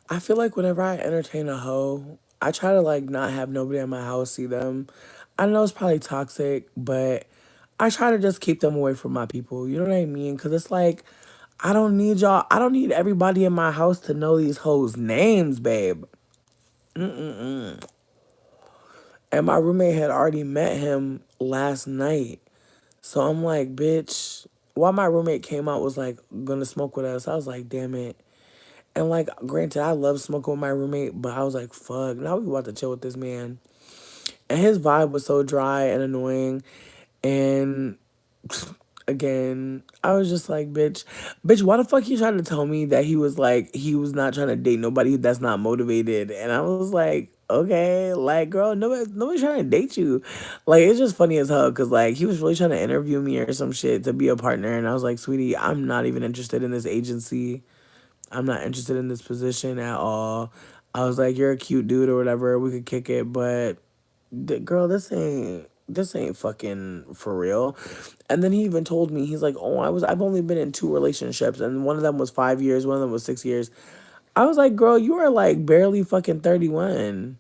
I feel like whenever I entertain a hoe, I try to like not have nobody at my house see them. I know it's probably toxic, but I try to just keep them away from my people. You know what I mean? Because it's like, I don't need y'all. I don't need everybody in my house to know these hoes' names, babe. And my roommate had already met him last night. So I'm like, bitch, while my roommate came out was like gonna smoke with us, I was like, damn it. And like, granted, I love smoking with my roommate, but I was like, fuck, now we about to chill with this man. And his vibe was so dry and annoying. And again, I was just like, bitch, why the fuck you trying to tell me that he was not trying to date nobody that's not motivated? And I was like, okay, like, girl, nobody's trying to date you. Like, it's just funny as hell because like he was really trying to interview me or some shit to be a partner, and I was like, sweetie, I'm not even interested in this agency. I'm not interested in this position at all. I was like, you're a cute dude or whatever. We could kick it, but girl, this ain't fucking for real. And then he even told me, he's like, oh, I've only been in two relationships, and one of them was 5 years, one of them was 6 years. I was like, girl, you are like barely fucking 31.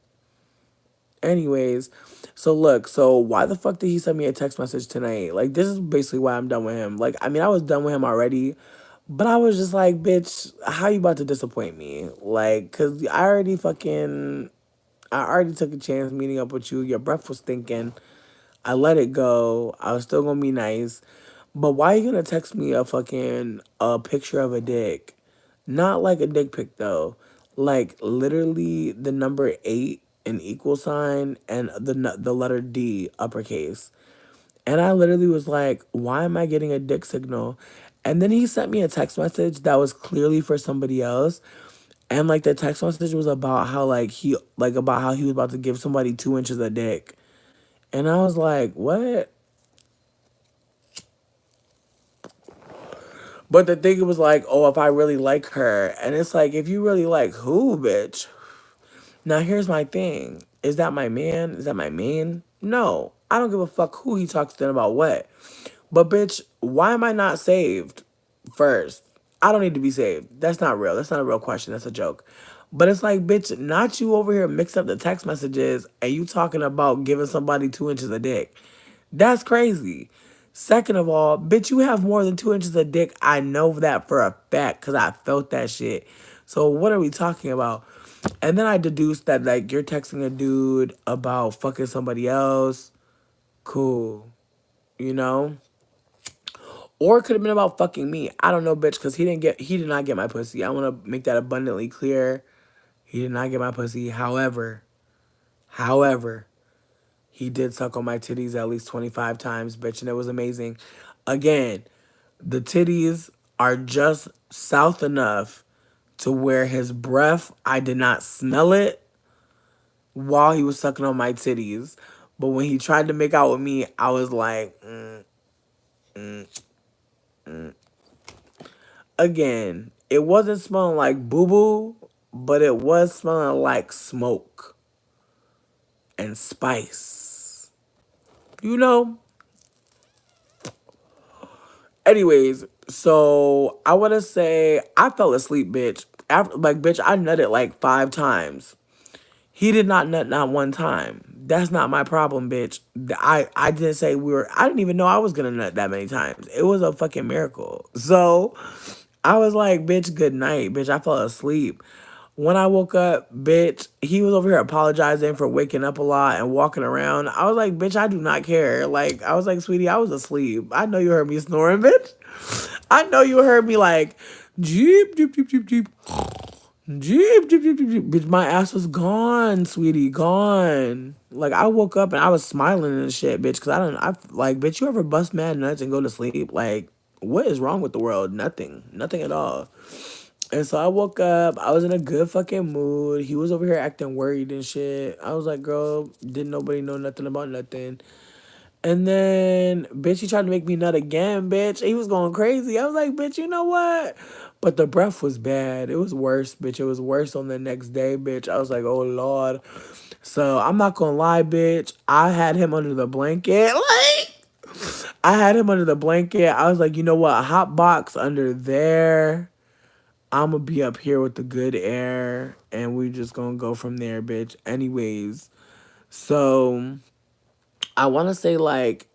Anyways, so look, so why the fuck did he send me a text message tonight? Like, this is basically why I'm done with him. Like, I mean, I was done with him already, but I was just like, bitch, how you about to disappoint me? Like, cause I already took a chance meeting up with you. Your breath was stinking. I let it go. I was still gonna be nice. But why are you gonna text me a picture of a dick? Not like a dick pic though. Like literally the number 8, an equal sign, and the letter D uppercase. And I literally was like, why am I getting a dick signal? And then he sent me a text message that was clearly for somebody else. And like the text message was about how about how he was about to give somebody 2 inches of dick. And I was like, what? But the thing was like, oh, if I really like her. And it's like, if you really like who, bitch? Now here's my thing. Is that my man? Is that my main? No. I don't give a fuck who he talks to about what. But bitch, why am I not saved first? I don't need to be saved. That's not real. That's not a real question. That's a joke. But it's like, bitch, not you over here mix up the text messages and you talking about giving somebody 2 inches of dick. That's crazy. Second of all, bitch, you have more than 2 inches of dick. I know that for a fact because I felt that shit. So what are we talking about? And then I deduced that like you're texting a dude about fucking somebody else. Cool. You know? Or it could have been about fucking me. I don't know, bitch, because he did not get my pussy. I want to make that abundantly clear. He did not get my pussy. However, he did suck on my titties at least 25 times, bitch, and it was amazing. Again, the titties are just south enough to where his breath, I did not smell it while he was sucking on my titties. But when he tried to make out with me, I was like, again, it wasn't smelling like boo-boo, but it was smelling like smoke and spice. You know? Anyways, so I want to say I fell asleep, bitch. After, like, bitch, I nutted like 5 times. He did not nut not one time. That's not my problem, bitch. I didn't say I didn't even know I was gonna nut that many times. It was a fucking miracle. So I was like, bitch, good night, bitch. I fell asleep. When I woke up, bitch, he was over here apologizing for waking up a lot and walking around. I was like, bitch, I do not care. Like, I was like, sweetie, I was asleep. I know you heard me snoring, bitch. I know you heard me like, jeep, jeep, jeep, jeep, jeep. Jeep, jeep, jeep, jeep, jeep. Bitch, my ass was gone, sweetie, gone. Like, I woke up and I was smiling and shit, bitch, because like, bitch, you ever bust mad nuts and go to sleep? Like, what is wrong with the world? Nothing. Nothing at all. And so I woke up, I was in a good fucking mood. He was over here acting worried and shit. I was like, girl, didn't nobody know nothing about nothing. And then, bitch, he tried to make me nut again, bitch. He was going crazy. I was like, bitch, you know what? But the breath was bad. It was worse, bitch. It was worse on the next day, bitch. I was like, oh, Lord. So I'm not going to lie, bitch. I had him under the blanket. I had him under the blanket. I was like, you know what? A hot box under there. I'm going to be up here with the good air. And we just going to go from there, bitch. Anyways. So I want to say, like,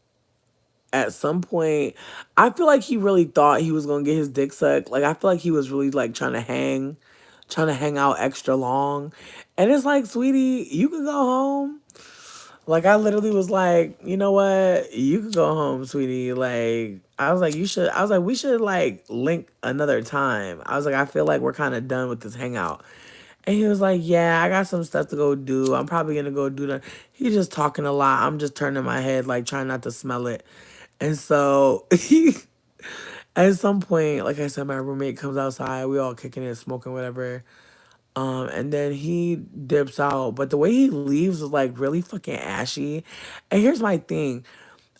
at some point, I feel like he really thought he was gonna get his dick sucked. Like I feel like he was really like trying to hang out extra long. And it's like, sweetie, you can go home. Like I literally was like, you know what? You could go home, sweetie. Like I was like, you should. I was like, we should like link another time. I was like, I feel like we're kind of done with this hangout. And he was like, yeah, I got some stuff to go do. I'm probably gonna go do that. He's just talking a lot. I'm just turning my head, like trying not to smell it. And so he, at some point, like I said, my roommate comes outside. We all kicking it, smoking, whatever. And then he dips out. But the way he leaves was like really fucking ashy. And here's my thing.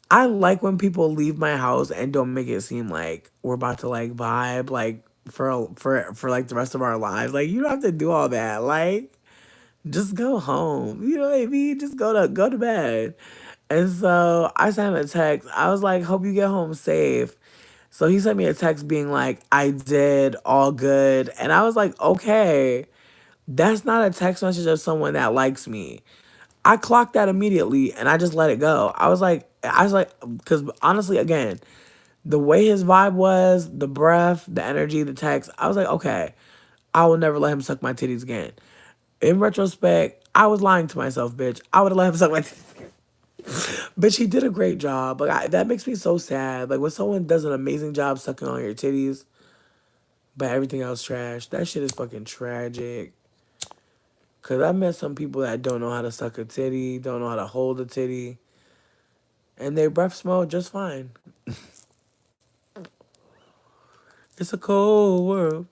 I like when people leave my house and don't make it seem like we're about to like vibe like for like the rest of our lives. Like you don't have to do all that. Like just go home. You know what I mean? Just go to bed. And so I sent him a text. I was like, hope you get home safe. So he sent me a text being like, I did all good. And I was like, okay. That's not a text message of someone that likes me. I clocked that immediately and I just let it go. because honestly, again, the way his vibe was, the breath, the energy, the text, I was like, okay, I will never let him suck my titties again. In retrospect, I was lying to myself, bitch. I would have let him suck my titties again. Bitch, he did a great job. That makes me so sad. Like when someone does an amazing job sucking on your titties, but everything else trash. That shit is fucking tragic. Cause I met some people that don't know how to suck a titty, don't know how to hold a titty, and they breath smell just fine. It's a cold world.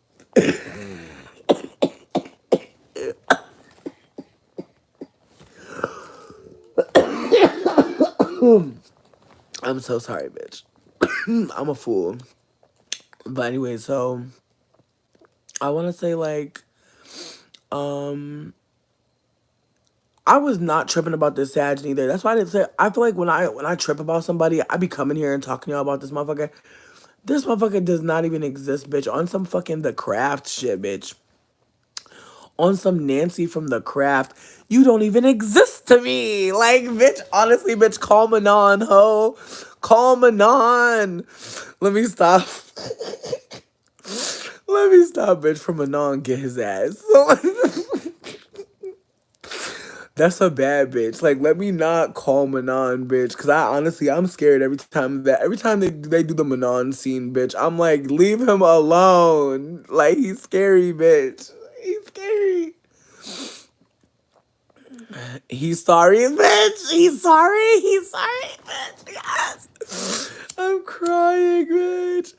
I'm so sorry, bitch. I'm a fool. But anyway, so I want to say like, um, I was not tripping about this Sag either. That's why I didn't say. I feel like when I trip about somebody, I be coming here and talking to y'all about this motherfucker. This motherfucker does not even exist, bitch. On some fucking The Craft shit, bitch. On some Nancy from The Craft. You don't even exist to me. Like, bitch, honestly, bitch, call Manon, ho. Call Manon. Let me stop. Let me stop, bitch, from Manon get his ass. That's a bad bitch. Like, let me not call Manon, bitch. Cause I honestly, I'm scared every time they do the Manon scene, bitch. I'm like, leave him alone. Like, he's scary, bitch. He's scary. He's sorry, bitch. He's sorry. He's sorry, bitch. Yes. I'm crying, bitch.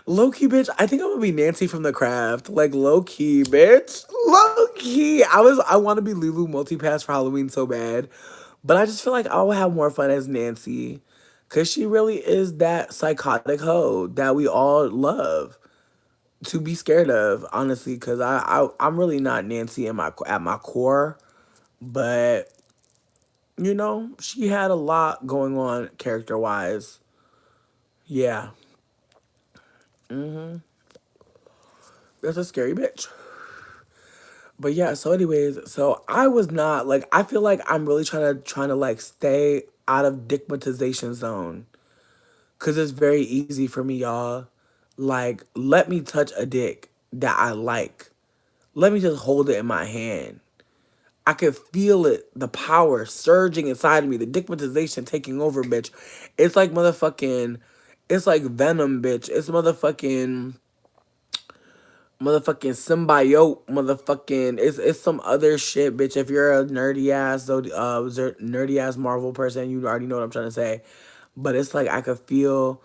Low key, bitch. I think I'm gonna be Nancy from The Craft. Like low key, bitch. Low key. I want to be Lulu multipass for Halloween so bad, but I just feel like I will have more fun as Nancy, cause she really is that psychotic hoe that we all love to be scared of. Honestly, cause I'm really not Nancy at my core, but she had a lot going on character wise. Yeah. That's a scary bitch. But yeah, so anyways, so I was not like I feel like I'm really trying to like stay out of digmatization zone. Cause it's very easy for me, y'all. Like, let me touch a dick that I like. Let me just hold it in my hand. I could feel it, the power surging inside of me, the digmatization taking over, bitch. It's like motherfucking, it's like Venom, bitch. It's motherfucking symbiote, motherfucking. It's some other shit, bitch. If you're a nerdy ass Marvel person, you already know what I'm trying to say. But it's like I could feel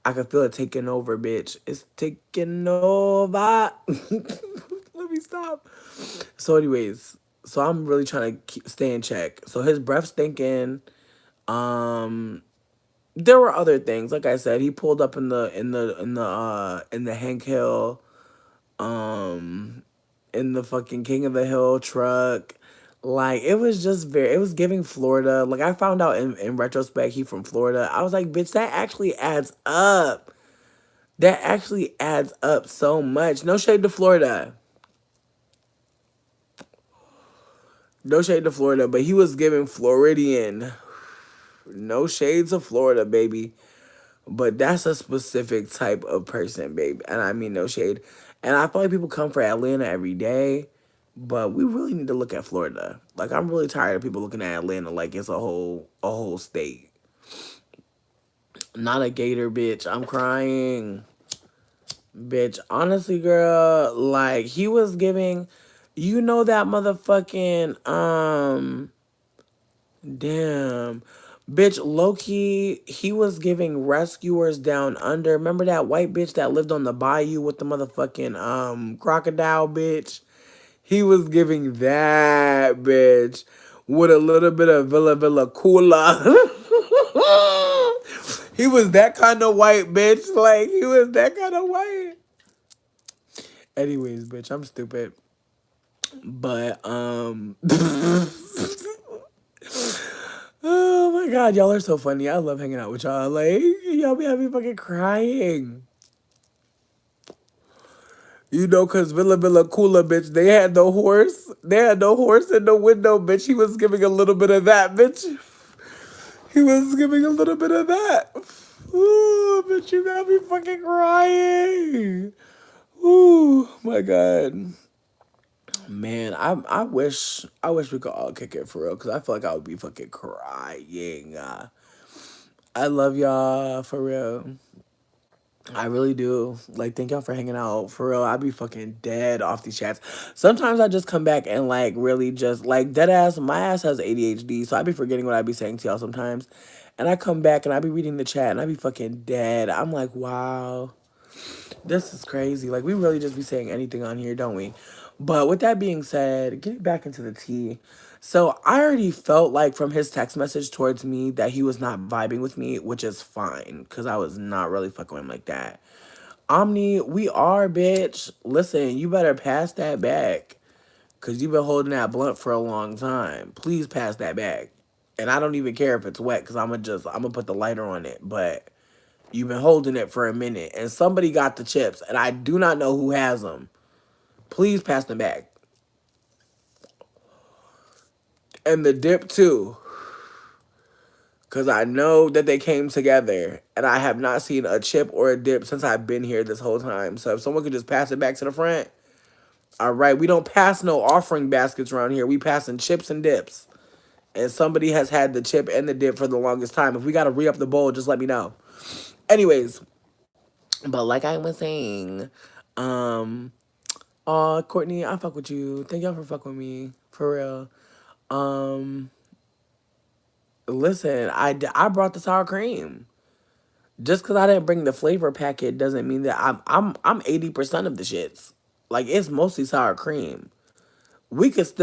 it taking over, bitch. It's taking over. Let me stop. So, anyways, so I'm really trying to stay in check. So his breath stinking. Um, there were other things. Like I said, he pulled up in the Hank Hill, um, in the fucking King of the Hill truck. Like it was just it was giving Florida. Like I found out in retrospect he from Florida. I was like, bitch, that actually adds up. That actually adds up so much. No shade to Florida. No shade to Florida, but he was giving Floridian. No shades of Florida, baby. But that's a specific type of person, baby. And I mean no shade. And I feel like people come for Atlanta every day. But we really need to look at Florida. Like I'm really tired of people looking at Atlanta like it's a whole state. Not a gator, bitch. I'm crying. Bitch, honestly, girl, like he was giving, that motherfucking damn, bitch, Loki, he was giving rescuers down under. Remember that white bitch that lived on the bayou with the motherfucking crocodile, bitch? He was giving that bitch with a little bit of Villa Villa Coola. He was that kind of white, bitch. Like he was that kind of white. Anyways, bitch, I'm stupid. But oh my god, y'all are so funny. I love hanging out with y'all. Like y'all be having me fucking crying. Cause Villa Villa Coola, bitch, they had no horse. They had no horse in the window, bitch. He was giving a little bit of that, bitch. He was giving a little bit of that. Ooh, bitch, you got me fucking crying. Ooh, my god. Man, I wish we could all kick it for real, cause I feel like I would be fucking crying. I love y'all for real. I really do. Like, thank y'all for hanging out. For real, I be fucking dead off these chats. Sometimes I just come back and like really just like dead ass. My ass has ADHD, so I be forgetting what I be saying to y'all sometimes. And I come back and I be reading the chat and I be fucking dead. I'm like, wow. This is crazy. Like we really just be saying anything on here, don't we? But with that being said, getting back into the tea. So I already felt like from his text message towards me that he was not vibing with me, which is fine because I was not really fucking with him like that. Omni, we are, bitch. Listen, you better pass that back because you've been holding that blunt for a long time. Please pass that back. And I don't even care if it's wet because I'm gonna put the lighter on it. But you've been holding it for a minute, and somebody got the chips, and I do not know who has them. Please pass them back. And the dip too, because I know that they came together, and I have not seen a chip or a dip since I've been here this whole time. So if someone could just pass it back to the front, all right. We don't pass no offering baskets around here. We passing chips and dips. And somebody has had the chip and the dip for the longest time. If we got to re-up the bowl, just let me know. Anyways, but like I was saying, um, Courtney, I fuck with you. Thank y'all for fucking with me. For real. Um, Listen, I brought the sour cream. Just because I didn't bring the flavor packet doesn't mean that I'm 80% of the shits. Like it's mostly sour cream. We could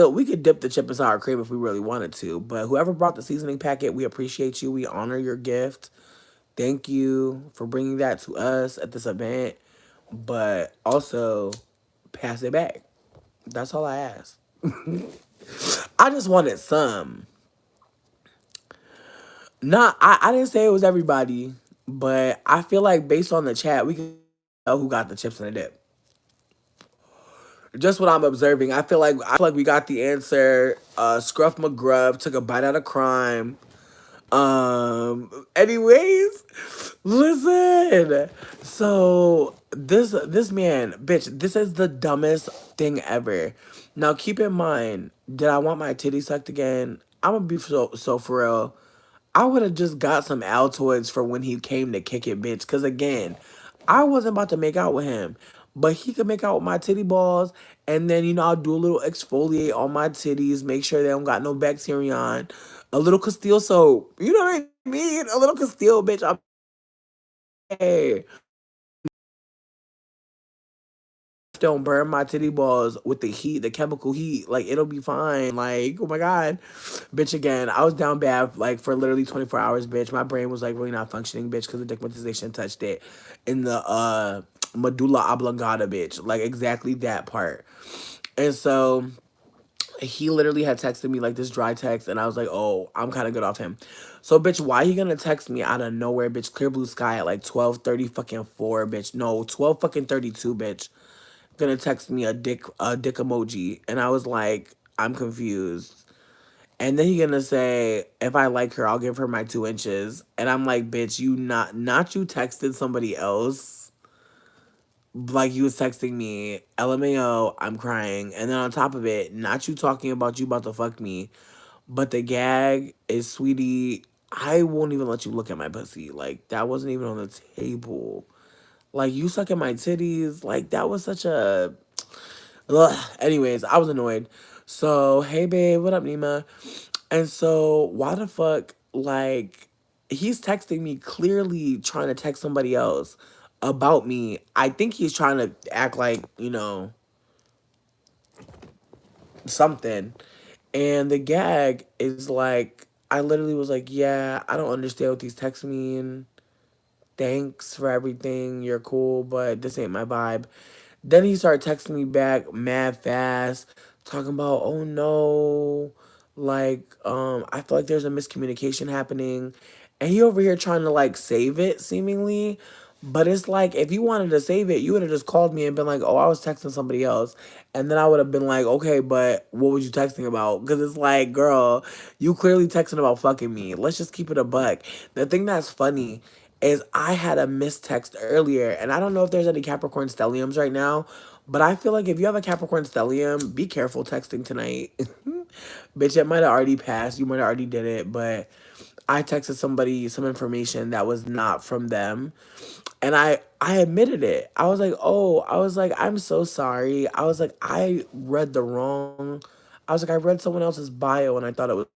dip the chip in sour cream if we really wanted to. But whoever brought the seasoning packet, we appreciate you. We honor your gift. Thank you for bringing that to us at this event. But also, pass it back. That's all I asked. I just wanted some. Not I didn't say it was everybody, but I feel like based on the chat, we can tell who got the chips and the dip. Just what I'm observing. I feel like we got the answer. Scruff McGruff took a bite out of crime. Anyways, listen. So this man, bitch, this is the dumbest thing ever. Now keep in mind, did I want my titty sucked again? I'm gonna be so for real. I would have just got some Altoids for when he came to kick it, bitch. Cause again, I wasn't about to make out with him. But he could make out with my titty balls. And then, I'll do a little exfoliate on my titties, make sure they don't got no bacteria on. A little Castile soap. You know what I mean? A little Castile, bitch. I'm hey. Don't burn my titty balls with the heat, the chemical heat. Like it'll be fine. Like, oh my God. Bitch again. I was down bad like for literally 24 hours, bitch. My brain was like really not functioning, bitch, because the digmatization touched it in the medulla oblongata, bitch. Like exactly that part. And so he literally had texted me like this dry text, and I was like, oh, I'm kind of good off him. So, bitch, why he gonna text me out of nowhere, bitch? Clear blue sky at like 12:30 fucking 4, bitch. No, 12 fucking 32, bitch. Gonna text me a dick emoji, and I was like, I'm confused. And then he gonna say, if I like her, I'll give her my 2 inches. And I'm like, bitch, you not you texted somebody else. like he was texting me, LMAO, I'm crying. And then on top of it, not you talking about you about to fuck me, but the gag is, sweetie, I won't even let you look at my pussy. Like, that wasn't even on the table. Like, you sucking my titties. Like, that was such a. Ugh. Anyways, I was annoyed. So, hey, babe, what up, Nima? And so, why the fuck, like, he's texting me, clearly trying to text somebody else about me. I think he's trying to act like, something. And the gag is like, I literally was like, yeah, I don't understand what these texts mean. Thanks for everything. You're cool, but this ain't my vibe. Then he started texting me back mad fast, talking about, oh no, like, I feel like there's a miscommunication happening. And he over here trying to like save it, seemingly. But it's like, if you wanted to save it, you would have just called me and been like, oh, I was texting somebody else. And then I would have been like, okay, but what was you texting about? Because it's like, girl, you clearly texting about fucking me. Let's just keep it a buck. The thing that's funny is I had a missed text earlier, and I don't know if there's any Capricorn stelliums right now, but I feel like if you have a Capricorn stellium, be careful texting tonight. Bitch, it might have already passed. You might have already did it, but I texted somebody some information that was not from them. And I admitted it. I was like, "Oh, I was like, I'm so sorry." I was like, "I read the wrong." I was like, "I read someone else's bio and I thought it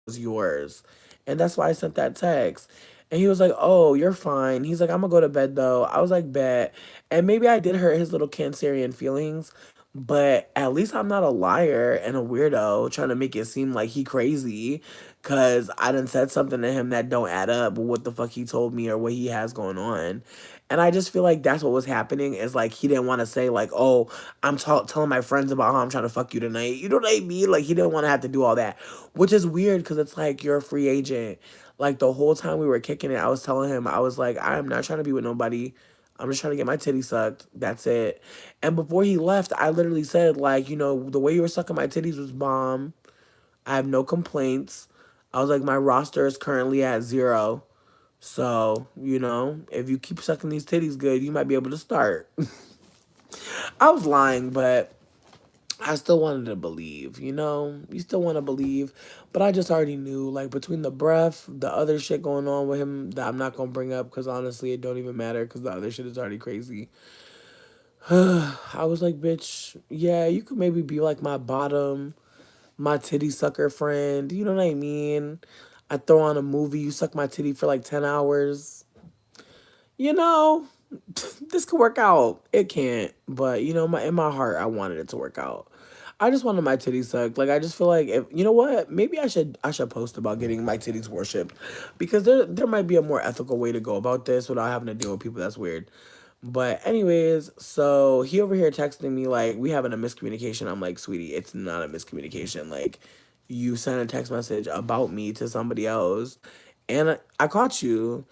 was yours." And that's why I sent that text. And he was like, "Oh, you're fine." He's like, "I'm gonna go to bed though." I was like, "Bet." And maybe I did hurt his little Cancerian feelings, but at least I'm not a liar and a weirdo trying to make it seem like he crazy because I done said something to him that don't add up with what the fuck he told me or what he has going on. And I just feel like that's what was happening is like he didn't want to say like, oh, I'm telling my friends about how I'm trying to fuck you tonight. You know what I mean? Like he didn't want to have to do all that, which is weird because it's like you're a free agent. Like the whole time we were kicking it, I was telling him, I was like, I'm not trying to be with nobody. I'm just trying to get my titty sucked. That's it. And before he left, I literally said like, the way you were sucking my titties was bomb. I have no complaints. I was like, my roster is currently at 0. So, if you keep sucking these titties good, you might be able to start. I was lying, but I still wanted to believe, You still want to believe. But I just already knew, like, between the breath, the other shit going on with him that I'm not going to bring up because honestly, it don't even matter because the other shit is already crazy. I was like, bitch, yeah, you could maybe be like my bottom, my titty sucker friend. You know what I mean? I throw on a movie, you suck my titty for like 10 hours. You know, this could work out. It can't, but in my heart, I wanted it to work out. I just wanted my titties sucked. Like I just feel like if you know what, maybe I should post about getting my titties worshipped, because there might be a more ethical way to go about this without having to deal with people that's weird. But anyways, so he over here texting me like we having a miscommunication. I'm like, sweetie, it's not a miscommunication. Like you sent a text message about me to somebody else, and I caught you.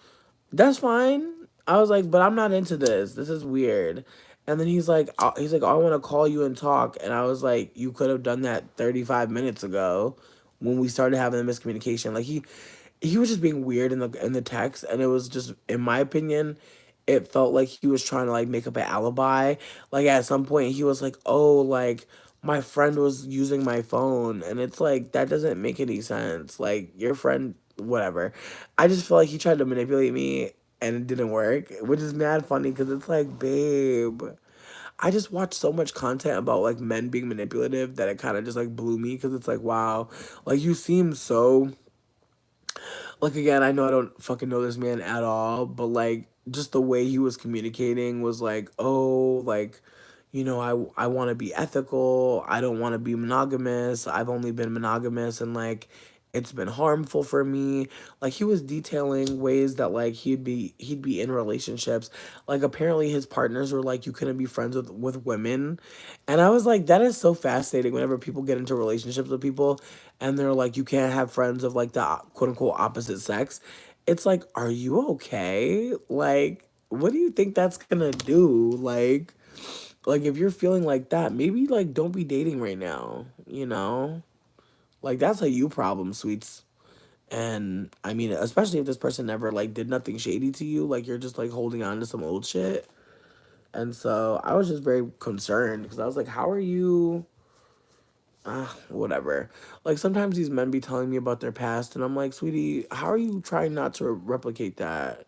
That's fine. I was like, but I'm not into this. This is weird. And then he's like, I want to call you and talk. And I was like, you could have done that 35 minutes ago when we started having the miscommunication. Like he was just being weird in the text, and it was just, in my opinion, it felt like he was trying to like make up an alibi. Like at some point he was like, oh, like my friend was using my phone, and it's like that doesn't make any sense. Like your friend, whatever. I just feel like he tried to manipulate me and it didn't work, which is mad funny because it's like, babe, I just watched so much content about like men being manipulative that it kind of just like blew me because it's like, wow, like you seem so, like, again, I know I don't fucking know this man at all, but like just the way he was communicating was like, oh, like, I want to be ethical. I don't want to be monogamous. I've only been monogamous and like it's been harmful for me. Like he was detailing ways that like he'd be in relationships. Like apparently his partners were like, you couldn't be friends with women. And I was like, that is so fascinating whenever people get into relationships with people and they're like, you can't have friends of like the quote unquote opposite sex. It's like, are you okay? Like, what do you think that's gonna do? Like if you're feeling like that, maybe like don't be dating right now, Like that's a you problem, sweets. And I mean, especially if this person never like did nothing shady to you, like you're just like holding on to some old shit. And so I was just very concerned because I was like, how are you? Whatever. Like sometimes these men be telling me about their past, and I'm like, sweetie, how are you trying not to replicate that?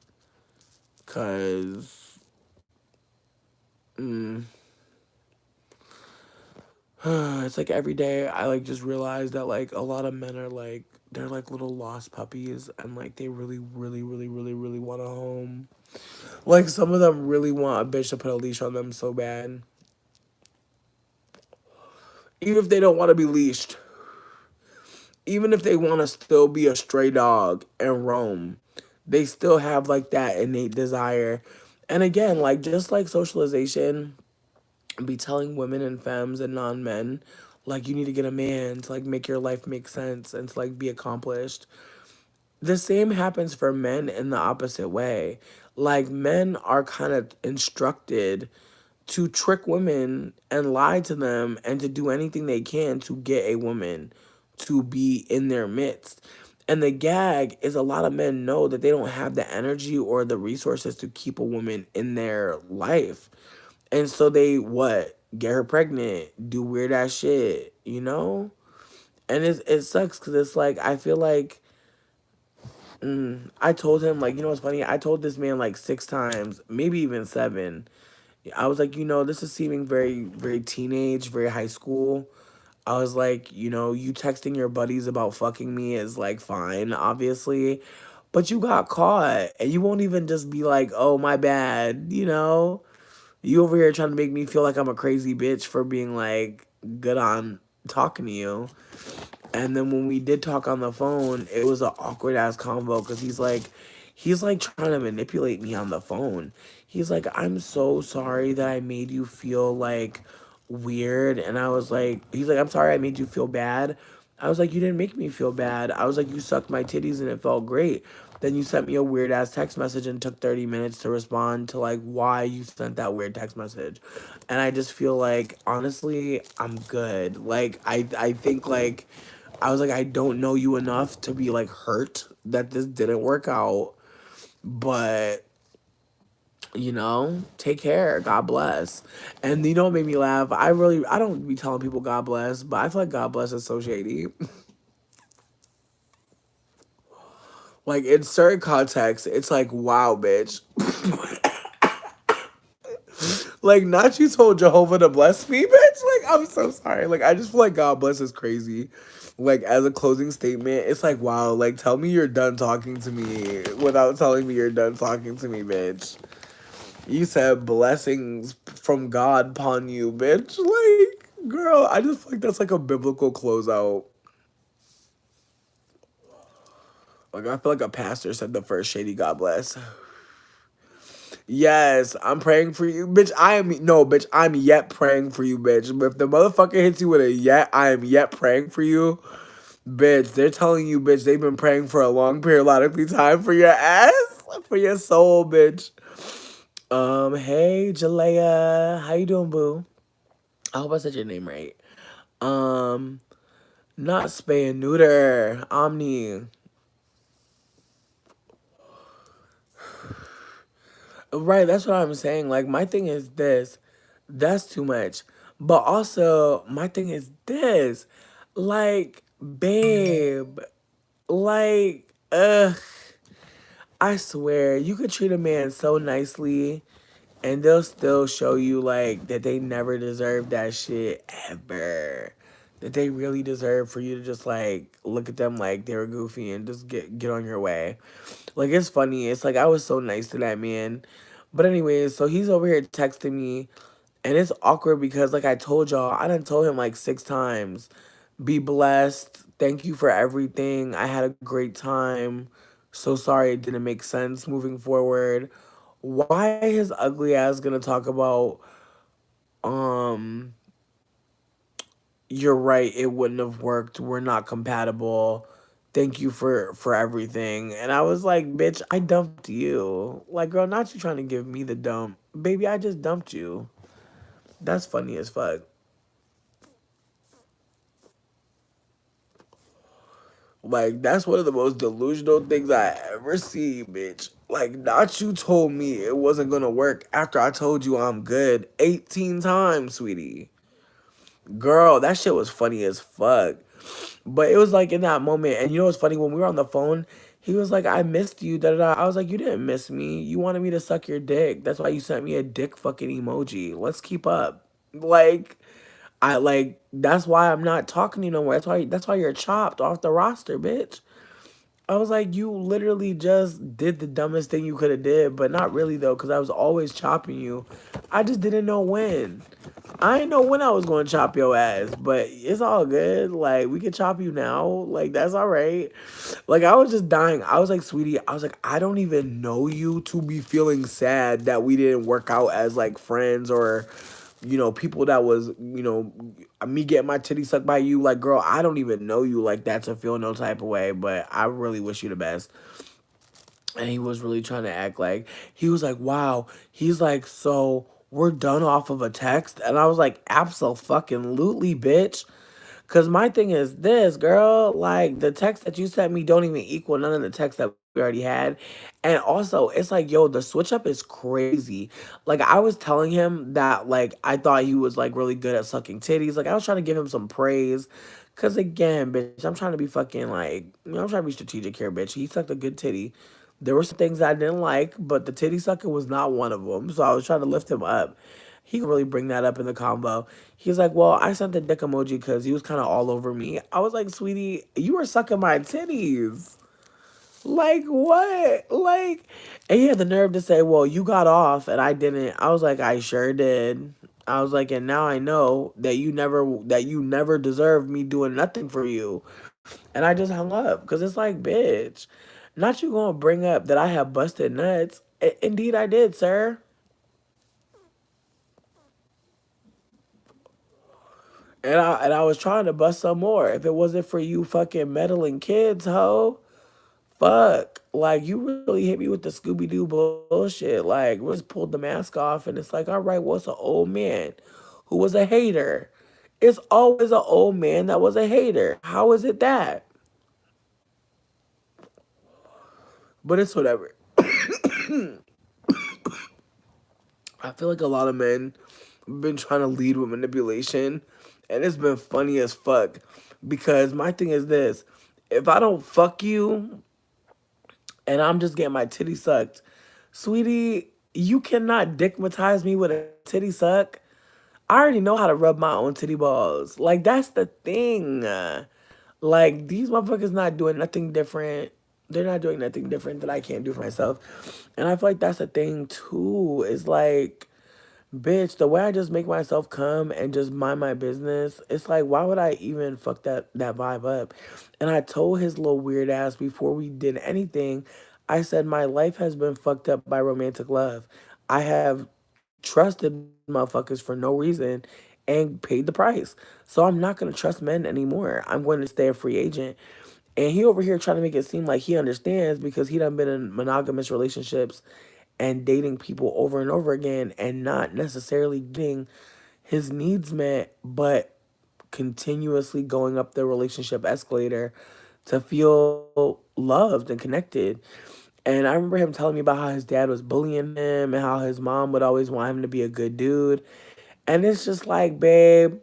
Cause mm, it's like every day I like just realize that like a lot of men are like they're like little lost puppies, and like they really, really, really, really, really want a home. Like some of them really want a bitch to put a leash on them so bad, even if they don't want to be leashed. Even if they want to still be a stray dog and roam, they still have like that innate desire. And again, like just like socialization, be telling women and femmes and non men, like you need to get a man to like make your life make sense and to like be accomplished. The same happens for men in the opposite way. Like men are kind of instructed to trick women and lie to them and to do anything they can to get a woman to be in their midst. And the gag is a lot of men know that they don't have the energy or the resources to keep a woman in their life. And so they what? Get her pregnant, do weird ass shit, you know? And it sucks because it's like I feel like I told him like you know what's funny? I told this man like 6 times, maybe even seven. I was like, this is seeming very, very teenage, very high school. I was like, you texting your buddies about fucking me is like fine, obviously. But you got caught and you won't even just be like, oh, my bad, You over here trying to make me feel like I'm a crazy bitch for being like good on talking to you. And then when we did talk on the phone, it was an awkward ass convo because he's like trying to manipulate me on the phone. He's like, I'm so sorry that I made you feel like weird. And I was like, he's like, I'm sorry I made you feel bad. I was like, you didn't make me feel bad. I was like, you sucked my titties and it felt great. Then you sent me a weird ass text message and took 30 minutes to respond to like why you sent that weird text message. And I just feel like honestly, I'm good. Like I think like I was like, I don't know you enough to be like hurt that this didn't work out, but take care. God bless. And you know what made me laugh? I don't be telling people God bless, but I feel like God bless is so shady. Like in certain contexts, it's like, wow, bitch. Like, not you told Jehovah to bless me, bitch. Like, I'm so sorry. Like, I just feel like God bless is crazy. Like, as a closing statement, it's like, wow, like, tell me you're done talking to me without telling me you're done talking to me, bitch. You said blessings from God upon you, bitch. Like, girl, I just feel like that's like a biblical closeout. Like, I feel like a pastor said the first shady God bless. Yes, I'm praying for you, bitch. No, bitch. I'm yet praying for you, bitch. But if the motherfucker hits you with a yet, I am yet praying for you, bitch. They're telling you, bitch. They've been praying for a long periodically time for your ass, for your soul, bitch. Hey, Jalea, how you doing, boo? I hope I said your name right. Um, Not spay and neuter, Omni. Right, that's what I'm saying. Like, my thing is this. That's too much. But also, my thing is this. Like, babe, like, I swear, you could treat a man so nicely and they'll still show you, like, that they never deserve that shit ever. That they really deserve for you to just, like, look at them like they were goofy and just get on your way. Like, it's funny. It's like I was so nice to that man. But anyways, so he's over here texting me, and it's awkward because, like I told y'all, I done told him like 6 times, be blessed. Thank you for everything. I had a great time. So sorry it didn't make sense moving forward. Why his ugly ass gonna talk about, um, you're right, it wouldn't have worked. We're not compatible. Thank you for everything. And I was like, bitch, I dumped you. Like, girl, not you trying to give me the dump. Baby, I just dumped you. That's funny as fuck. Like, that's one of the most delusional things I ever see, bitch. Like, not you told me it wasn't gonna work after I told you I'm good 18 times, sweetie. Girl, that shit was funny as fuck. But it was like in that moment, and you know what's funny? When we were on the phone, he was like, I missed you, da da da. I was like, you didn't miss me. You wanted me to suck your dick. That's why you sent me a dick fucking emoji. Let's keep up. Like, that's why I'm not talking to you no more. That's why you're chopped off the roster, bitch. I was like, you literally just did the dumbest thing you could have did, but not really though, because I was always chopping you. I just didn't know when. I didn't know when I was going to chop your ass, but it's all good. Like, we can chop you now. Like, that's all right. Like, I was just dying. I was like, sweetie, I was like, I don't even know you to be feeling sad that we didn't work out as like friends or, people that was, me getting my titty sucked by you. Like, girl, I don't even know you like that to feel no type of way, but I really wish you the best. And he was really trying to act like, he was like, wow. He's like, so we're done off of a text? And I was like, absolutely, bitch. Cause my thing is this, girl, like the text that you sent me don't even equal none of the text that we already had. And also it's like, yo, the switch up is crazy. Like I was telling him that like I thought he was like really good at sucking titties. Like I was trying to give him some praise. Cause again, bitch, I'm trying to be fucking like, I'm trying to be strategic here, bitch. He sucked a good titty. There were some things I didn't like, but the titty sucking was not one of them. So I was trying to lift him up. He could really bring that up in the combo. He's like, well, I sent the dick emoji because he was kind of all over me. I was like, sweetie, you were sucking my titties. Like, what? Like, and he had the nerve to say, well, you got off and I didn't. I was like, I sure did. I was like, and now I know that you never deserved me doing nothing for you. And I just hung up because it's like, bitch, not you gonna bring up that I have busted nuts. Indeed, I did, sir. And I was trying to bust some more. If it wasn't for you fucking meddling kids, ho, fuck. Like you really hit me with the Scooby Doo bullshit. Like we just pulled the mask off, and it's like, all right, what's an old man who was a hater? It's always an old man that was a hater. How is it that? But it's whatever. I feel like a lot of men have been trying to lead with manipulation, and it's been funny as fuck. Because my thing is this: if I don't fuck you, and I'm just getting my titty sucked. Sweetie, you cannot dickmatize me with a titty suck. I already know how to rub my own titty balls. Like, that's the thing. Like, these motherfuckers not doing nothing different. They're not doing nothing different that I can't do for myself. And I feel like that's the thing, too. Is like, bitch, the way I just make myself come and just mind my business, it's like, why would I even fuck that vibe up? And I told his little weird ass before we did anything, I said, my life has been fucked up by romantic love. I have trusted motherfuckers for no reason and paid the price. So I'm not gonna trust men anymore. I'm going to stay a free agent. And he over here trying to make it seem like he understands because he done been in monogamous relationships and dating people over and over again and not necessarily getting his needs met, but continuously going up the relationship escalator to feel loved and connected. And I remember him telling me about how his dad was bullying him and how his mom would always want him to be a good dude. And it's just like, babe,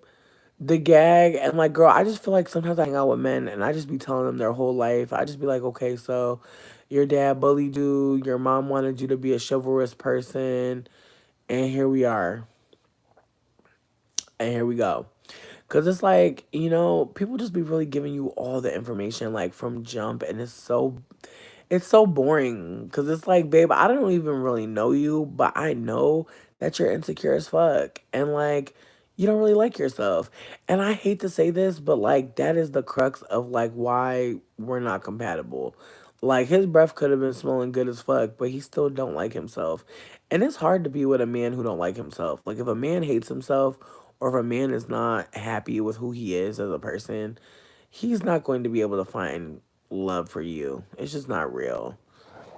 the gag. And like, girl, I just feel like sometimes I hang out with men and I just be telling them their whole life. I just be like, okay, so your dad bullied you, your mom wanted you to be a chivalrous person, and here we are. And here we go. Cause it's like, people just be really giving you all the information like from jump and it's so boring because it's like, babe, I don't even really know you, but I know that you're insecure as fuck. And like, you don't really like yourself. And I hate to say this, but like, that is the crux of like why we're not compatible. Like, his breath could have been smelling good as fuck, but he still don't like himself. And it's hard to be with a man who don't like himself. Like, if a man hates himself or if a man is not happy with who he is as a person, he's not going to be able to find love for you. It's just not real.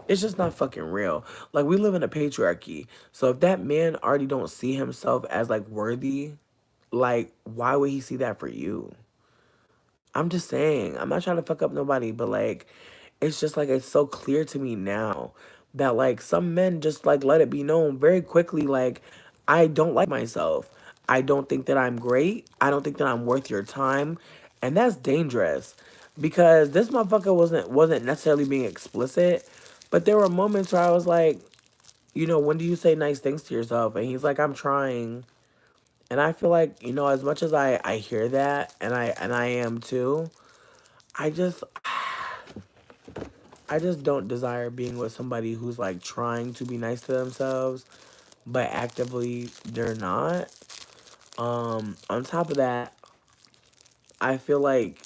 It's just not fucking real. Like we live in a patriarchy. So if that man already don't see himself as like worthy, like why would he see that for you? I'm just saying. I'm not trying to fuck up nobody, but like it's just like it's so clear to me now. that like some men just like let it be known very quickly like I don't like myself. I don't think that I'm great. I don't think that I'm worth your time. And that's dangerous because this motherfucker wasn't necessarily being explicit, but there were moments where I was like, you know, when do you say nice things to yourself? And he's like, I'm trying. And I feel like, you know, as much as I hear that and I am too, I just I just don't desire being with somebody who's like trying to be nice to themselves, but actively they're not. On top of that, I feel like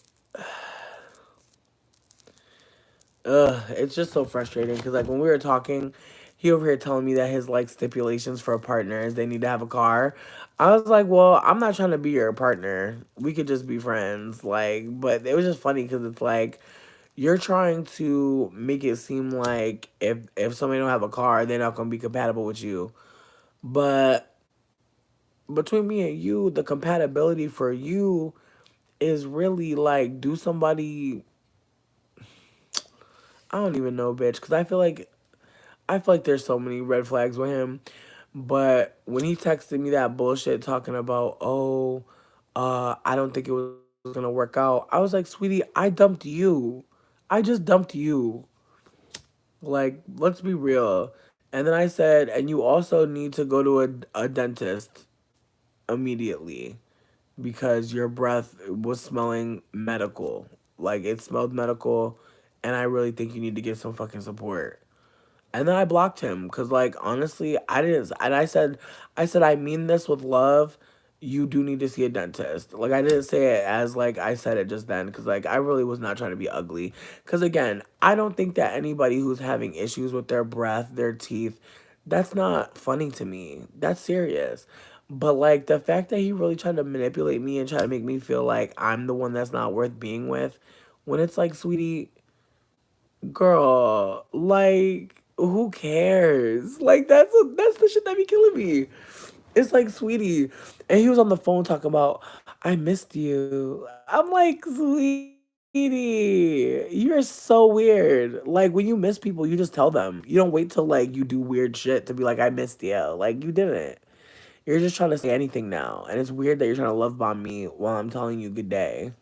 it's just so frustrating because like when we were talking, he over here telling me that his like stipulations for a partner is they need to have a car. I was like, well, I'm not trying to be your partner. We could just be friends. Like, but it was just funny because it's like you're trying to make it seem like if somebody don't have a car, they're not gonna be compatible with you. But between me and you, the compatibility for you is really like do somebody I don't even know, bitch, because I feel like there's so many red flags with him. But when he texted me that bullshit talking about, oh, I don't think it was gonna work out, I was like, sweetie, I dumped you. I just dumped you. Like, let's be real. And then I said, and you also need to go to a dentist immediately because your breath was smelling medical. Like, it smelled medical, and I really think you need to get some fucking support. And then I blocked him because, like, honestly, I didn't. And I said, I mean this with love. You do need to see a dentist. Like, I didn't say it as like I said it just then because, like, I really was not trying to be ugly. Because again, I don't think that anybody who's having issues with their breath, their teeth, that's not funny to me. That's serious. But like the fact that he really tried to manipulate me and try to make me feel like I'm the one that's not worth being with, when it's like, sweetie, girl, like who cares? Like that's the shit that be killing me. It's like, sweetie, and he was on the phone talking about I missed you. I'm like, sweetie, you're so weird. Like when you miss people, you just tell them. You don't wait till like you do weird shit to be like I missed you. Like you didn't. You're just trying to say anything now, and it's weird that you're trying to love bomb me while I'm telling you good day.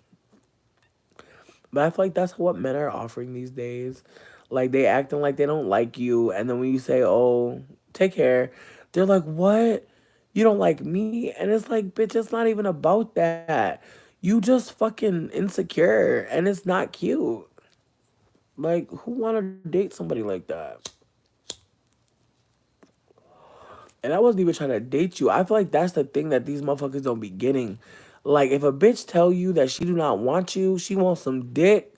But I feel like that's what men are offering these days. Like they acting like they don't like you, and then when you say, "Oh, take care," they're like, "What? You don't like me?" And it's like, bitch, it's not even about that. You just fucking insecure, and it's not cute. Like, who want to date somebody like that? And I wasn't even trying to date you. I feel like that's the thing that these motherfuckers don't be getting. Like, if a bitch tell you that she do not want you, she wants some dick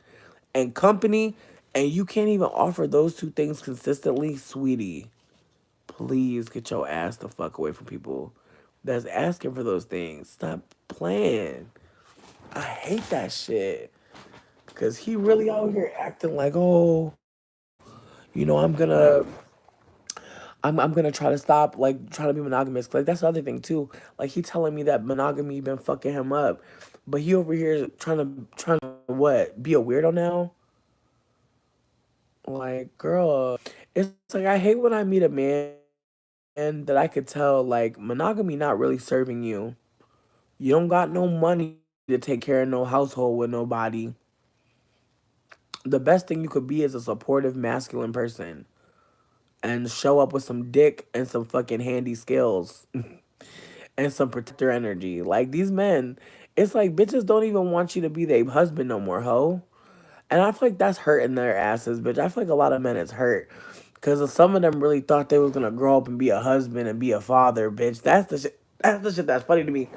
and company, and you can't even offer those two things consistently, sweetie, please get your ass the fuck away from people that's asking for those things. Stop playing. I hate that shit. Cause he really out here acting like, oh, you know, I'm gonna try to stop like trying to be monogamous. Like that's the other thing too. Like he telling me that monogamy been fucking him up, but he over here trying to what? Be a weirdo now? Like, girl, it's like I hate when I meet a man that I could tell like monogamy not really serving you. You don't got no money to take care of no household with nobody. The best thing you could be is a supportive masculine person and show up with some dick and some fucking handy skills and some protector energy. Like these men, it's like bitches don't even want you to be their husband no more, ho. And I feel like that's hurting their asses, bitch. I feel like a lot of men is hurt. Because some of them really thought they was gonna grow up and be a husband and be a father, bitch. That's the shit. That's the shit that's funny to me.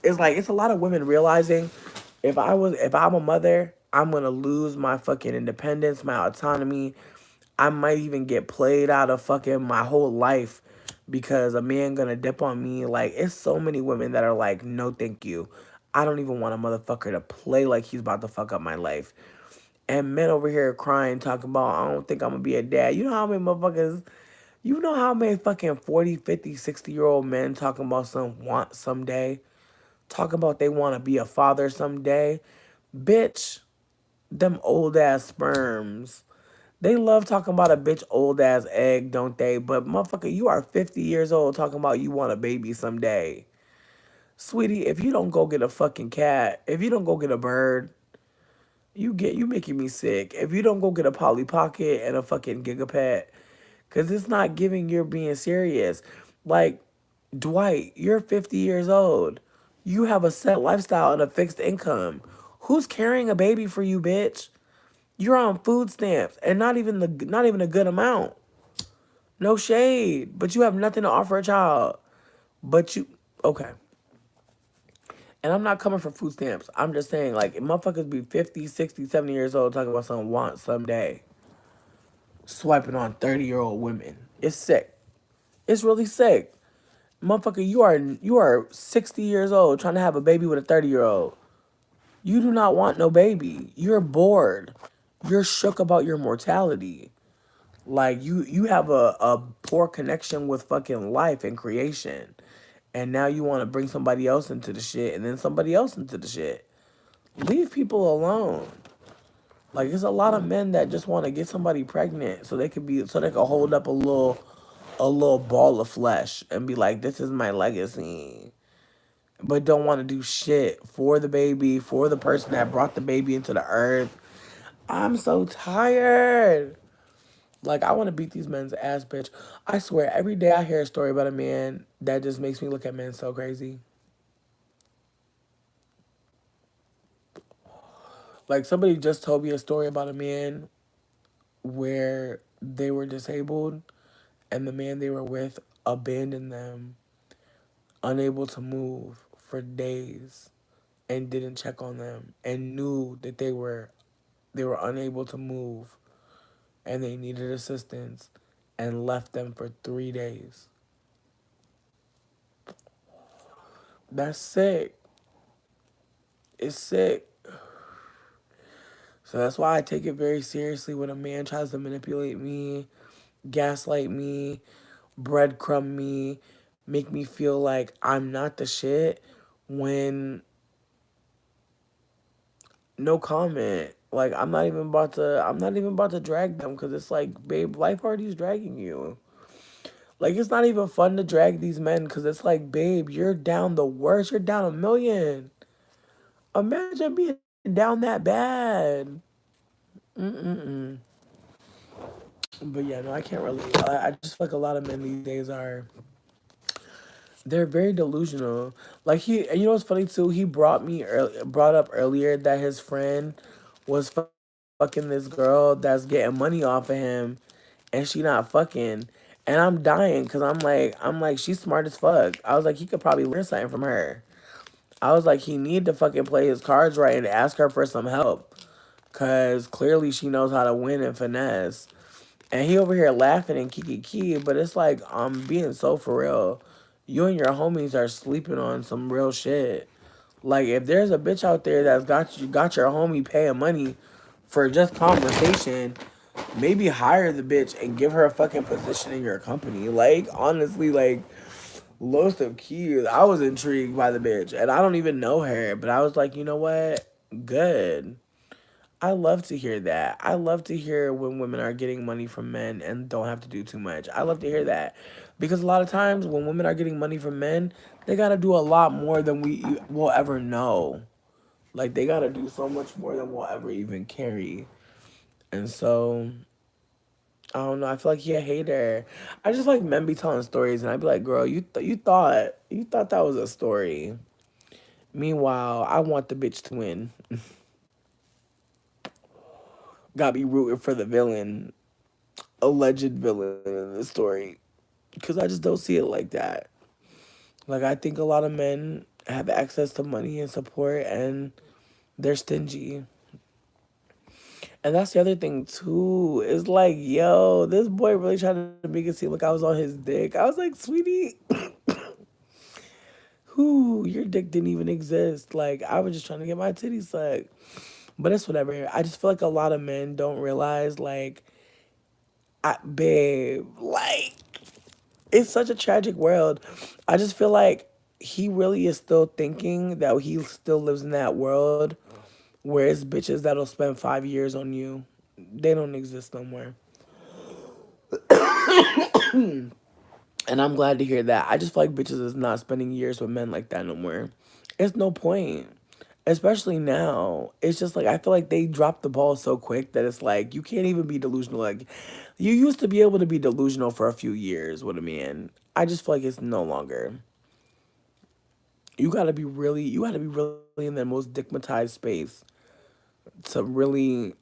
It's like it's a lot of women realizing if I'm a mother, I'm gonna lose my fucking independence, my autonomy. I might even get played out of fucking my whole life because a man gonna dip on me. Like it's so many women that are like, no, thank you. I don't even want a motherfucker to play like he's about to fuck up my life. And men over here crying, talking about, I don't think I'm gonna be a dad. You know how many motherfuckers, you know how many fucking 40, 50, 60-year-old men talking about some want someday? Talking about they wanna be a father someday? Bitch, them old ass sperms. They love talking about a bitch old ass egg, don't they? But motherfucker, you are 50 years old talking about you want a baby someday. Sweetie, if you don't go get a fucking cat, if you don't go get a bird, you making me sick. If you don't go get a Polly Pocket and a fucking Gigapet, cause it's not giving you're being serious. Like, Dwight, you're 50 years old. You have a set lifestyle and a fixed income. Who's carrying a baby for you, bitch? You're on food stamps and not even a good amount. No shade, but you have nothing to offer a child. But you okay. And I'm not coming for food stamps. I'm just saying, like, if motherfuckers be 50, 60, 70 years old talking about something want someday, swiping on 30-year-old women. It's sick. It's really sick. Motherfucker, you are 60 years old trying to have a baby with a 30-year-old. You do not want no baby. You're bored. You're shook about your mortality. Like you have a poor connection with fucking life and creation. And now you want to bring somebody else into the shit and then somebody else into the shit. Leave people alone. Like there's a lot of men that just want to get somebody pregnant so they could hold up a little ball of flesh and be like, this is my legacy. But don't want to do shit for the baby, for the person that brought the baby into the earth. I'm so tired. Like, I want to beat these men's ass, bitch. I swear, every day I hear a story about a man that just makes me look at men so crazy. Like, somebody just told me a story about a man where they were disabled and the man they were with abandoned them, unable to move for days, and didn't check on them and knew that they were unable to move and they needed assistance and left them for 3 days. That's sick. It's sick. So that's why I take it very seriously when a man tries to manipulate me, gaslight me, breadcrumb me, make me feel like I'm not the shit when no comment. Like I'm not even about to drag them because it's like, babe, life already is dragging you. Like it's not even fun to drag these men because it's like, babe, you're down the worst. You're down a million. Imagine being down that bad. Mm-mm-mm. But yeah, no, I can't relate. I just feel like a lot of men these days they're very delusional. Like and you know what's funny too? He brought up earlier that his friend was fucking this girl that's getting money off of him, and she not fucking. And I'm dying because I'm like, she's smart as fuck. I was like, he could probably learn something from her. I was like, he need to fucking play his cards right and ask her for some help, cause clearly she knows how to win and finesse. And he over here laughing and kiki, but it's like, I'm being so for real. You and your homies are sleeping on some real shit. Like if there's a bitch out there that's got your homie paying money for just conversation, maybe hire the bitch and give her a fucking position in your company. Like honestly, like Lost of Keys, I was intrigued by the bitch, and I don't even know her, but I was like, you know what? Good. I love to hear that. I love to hear when women are getting money from men and don't have to do too much. I love to hear that. Because a lot of times when women are getting money from men, they got to do a lot more than we will ever know. Like they got to do so much more than we'll ever even carry. And so, I don't know. I feel like he a hater. I just like men be telling stories and I'd be like, girl, you thought that was a story. Meanwhile, I want the bitch to win. Got me rooting for the villain, alleged villain in the story, because I just don't see it like that. Like I think a lot of men have access to money and support, and they're stingy. And that's the other thing too. Is like, yo, this boy really tried to make it seem like I was on his dick. I was like, sweetie, who your dick didn't even exist. Like I was just trying to get my titties sucked. But it's whatever. I just feel like a lot of men don't realize, like, babe, like it's such a tragic world. I just feel like he really is still thinking that he still lives in that world where it's bitches that'll spend 5 years on you. They don't exist no more. And I'm glad to hear that. I just feel like bitches is not spending years with men like that no more. It's no point. Especially now. It's just like I feel like they dropped the ball so quick that it's like you can't even be delusional. Like you used to be able to be delusional for a few years with a man. I just feel like it's no longer. You gotta be really in the most stigmatized space to really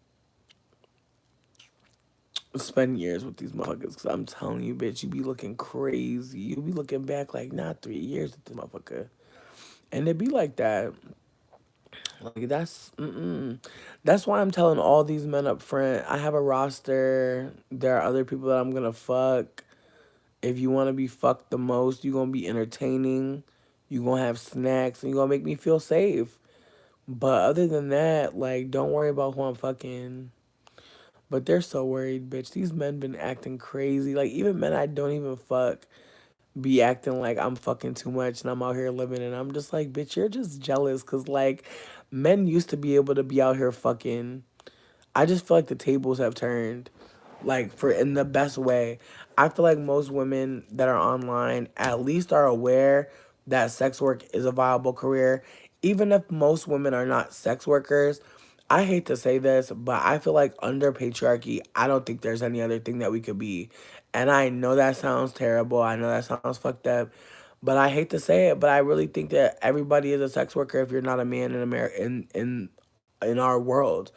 spend years with these motherfuckers. Cause I'm telling you, bitch, you be looking crazy. You be looking back like not 3 years with this motherfucker. And it be like that. Like that's why I'm telling all these men up front. I have a roster. There are other people that I'm gonna fuck. If you want to be fucked the most, you gonna be entertaining. You gonna have snacks, and you gonna make me feel safe. But other than that, like, don't worry about who I'm fucking. But they're so worried, bitch. These men been acting crazy. Like even men I don't even fuck be acting like I'm fucking too much and I'm out here living and I'm just like, bitch, you're just jealous because like men used to be able to be out here fucking. I just feel like the tables have turned, like for in the best way. I feel like most women that are online at least are aware that sex work is a viable career. Even if most women are not sex workers, I hate to say this, but I feel like under patriarchy, I don't think there's any other thing that we could be. And I know that sounds terrible. I know that sounds fucked up. But I hate to say it, but I really think that everybody is a sex worker if you're not a man in America in our world.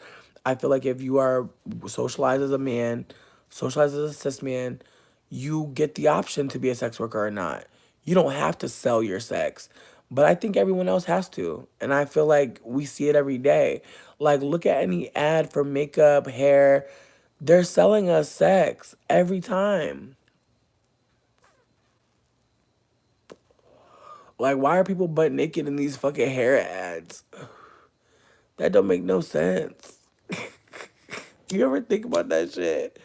I feel like if you are socialized as a man, socialized as a cis man, you get the option to be a sex worker or not. You don't have to sell your sex. But I think everyone else has to. And I feel like we see it every day. Like, look at any ad for makeup, hair. They're selling us sex every time. Like, why are people butt naked in these fucking hair ads? That don't make no sense. You ever think about that shit?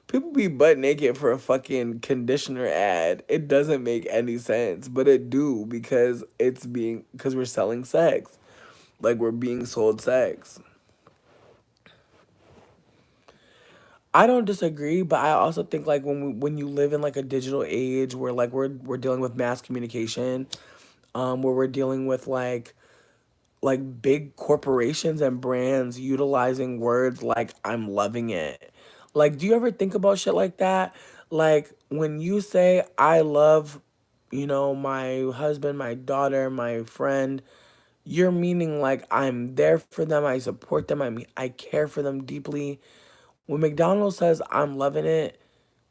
People be butt naked for a fucking conditioner ad. It doesn't make any sense, but it do because we're selling sex. Like we're being sold sex. I don't disagree, but I also think like when you live in like a digital age where like we're dealing with mass communication, where we're dealing with like big corporations and brands utilizing words like I'm loving it. Like, do you ever think about shit like that? Like when you say I love, my husband, my daughter, my friend, you're meaning like I'm there for them, I support them, I care for them deeply. When McDonald's says I'm loving it,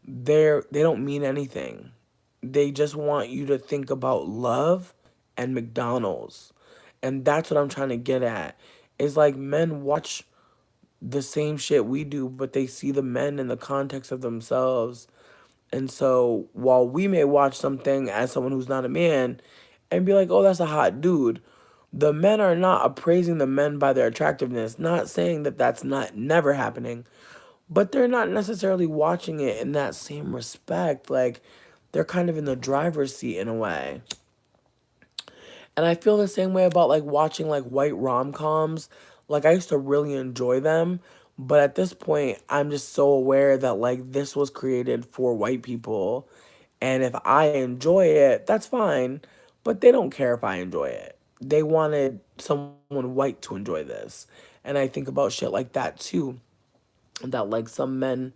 they don't mean anything. They just want you to think about love and McDonald's. And that's what I'm trying to get at. Is like men watch the same shit we do, but they see the men in the context of themselves. And so while we may watch something as someone who's not a man and be like, oh, that's a hot dude, the men are not appraising the men by their attractiveness, not saying that that's not never happening, but they're not necessarily watching it in that same respect. Like they're kind of in the driver's seat in a way. And I feel the same way about like watching like white rom-coms. Like I used to really enjoy them, but at this point I'm just so aware that like this was created for white people. And if I enjoy it, that's fine, but they don't care if I enjoy it. They wanted someone white to enjoy this. And I think about shit like that too. That like some men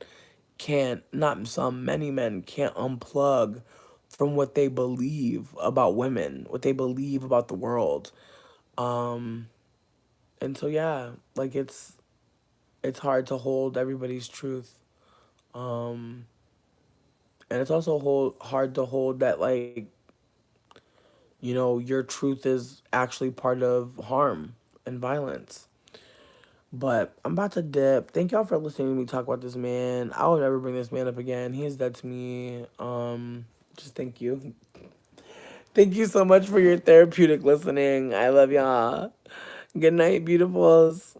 can't, not some, many men can't unplug from what they believe about women, what they believe about the world. Um, and so yeah, like it's hard to hold everybody's truth. Um, and it's also hard to hold that like, your truth is actually part of harm and violence. But I'm about to dip. Thank y'all for listening to me talk about this man. I will never bring this man up again. He is dead to me. Just thank you. Thank you so much for your therapeutic listening. I love y'all. Good night, beautifuls.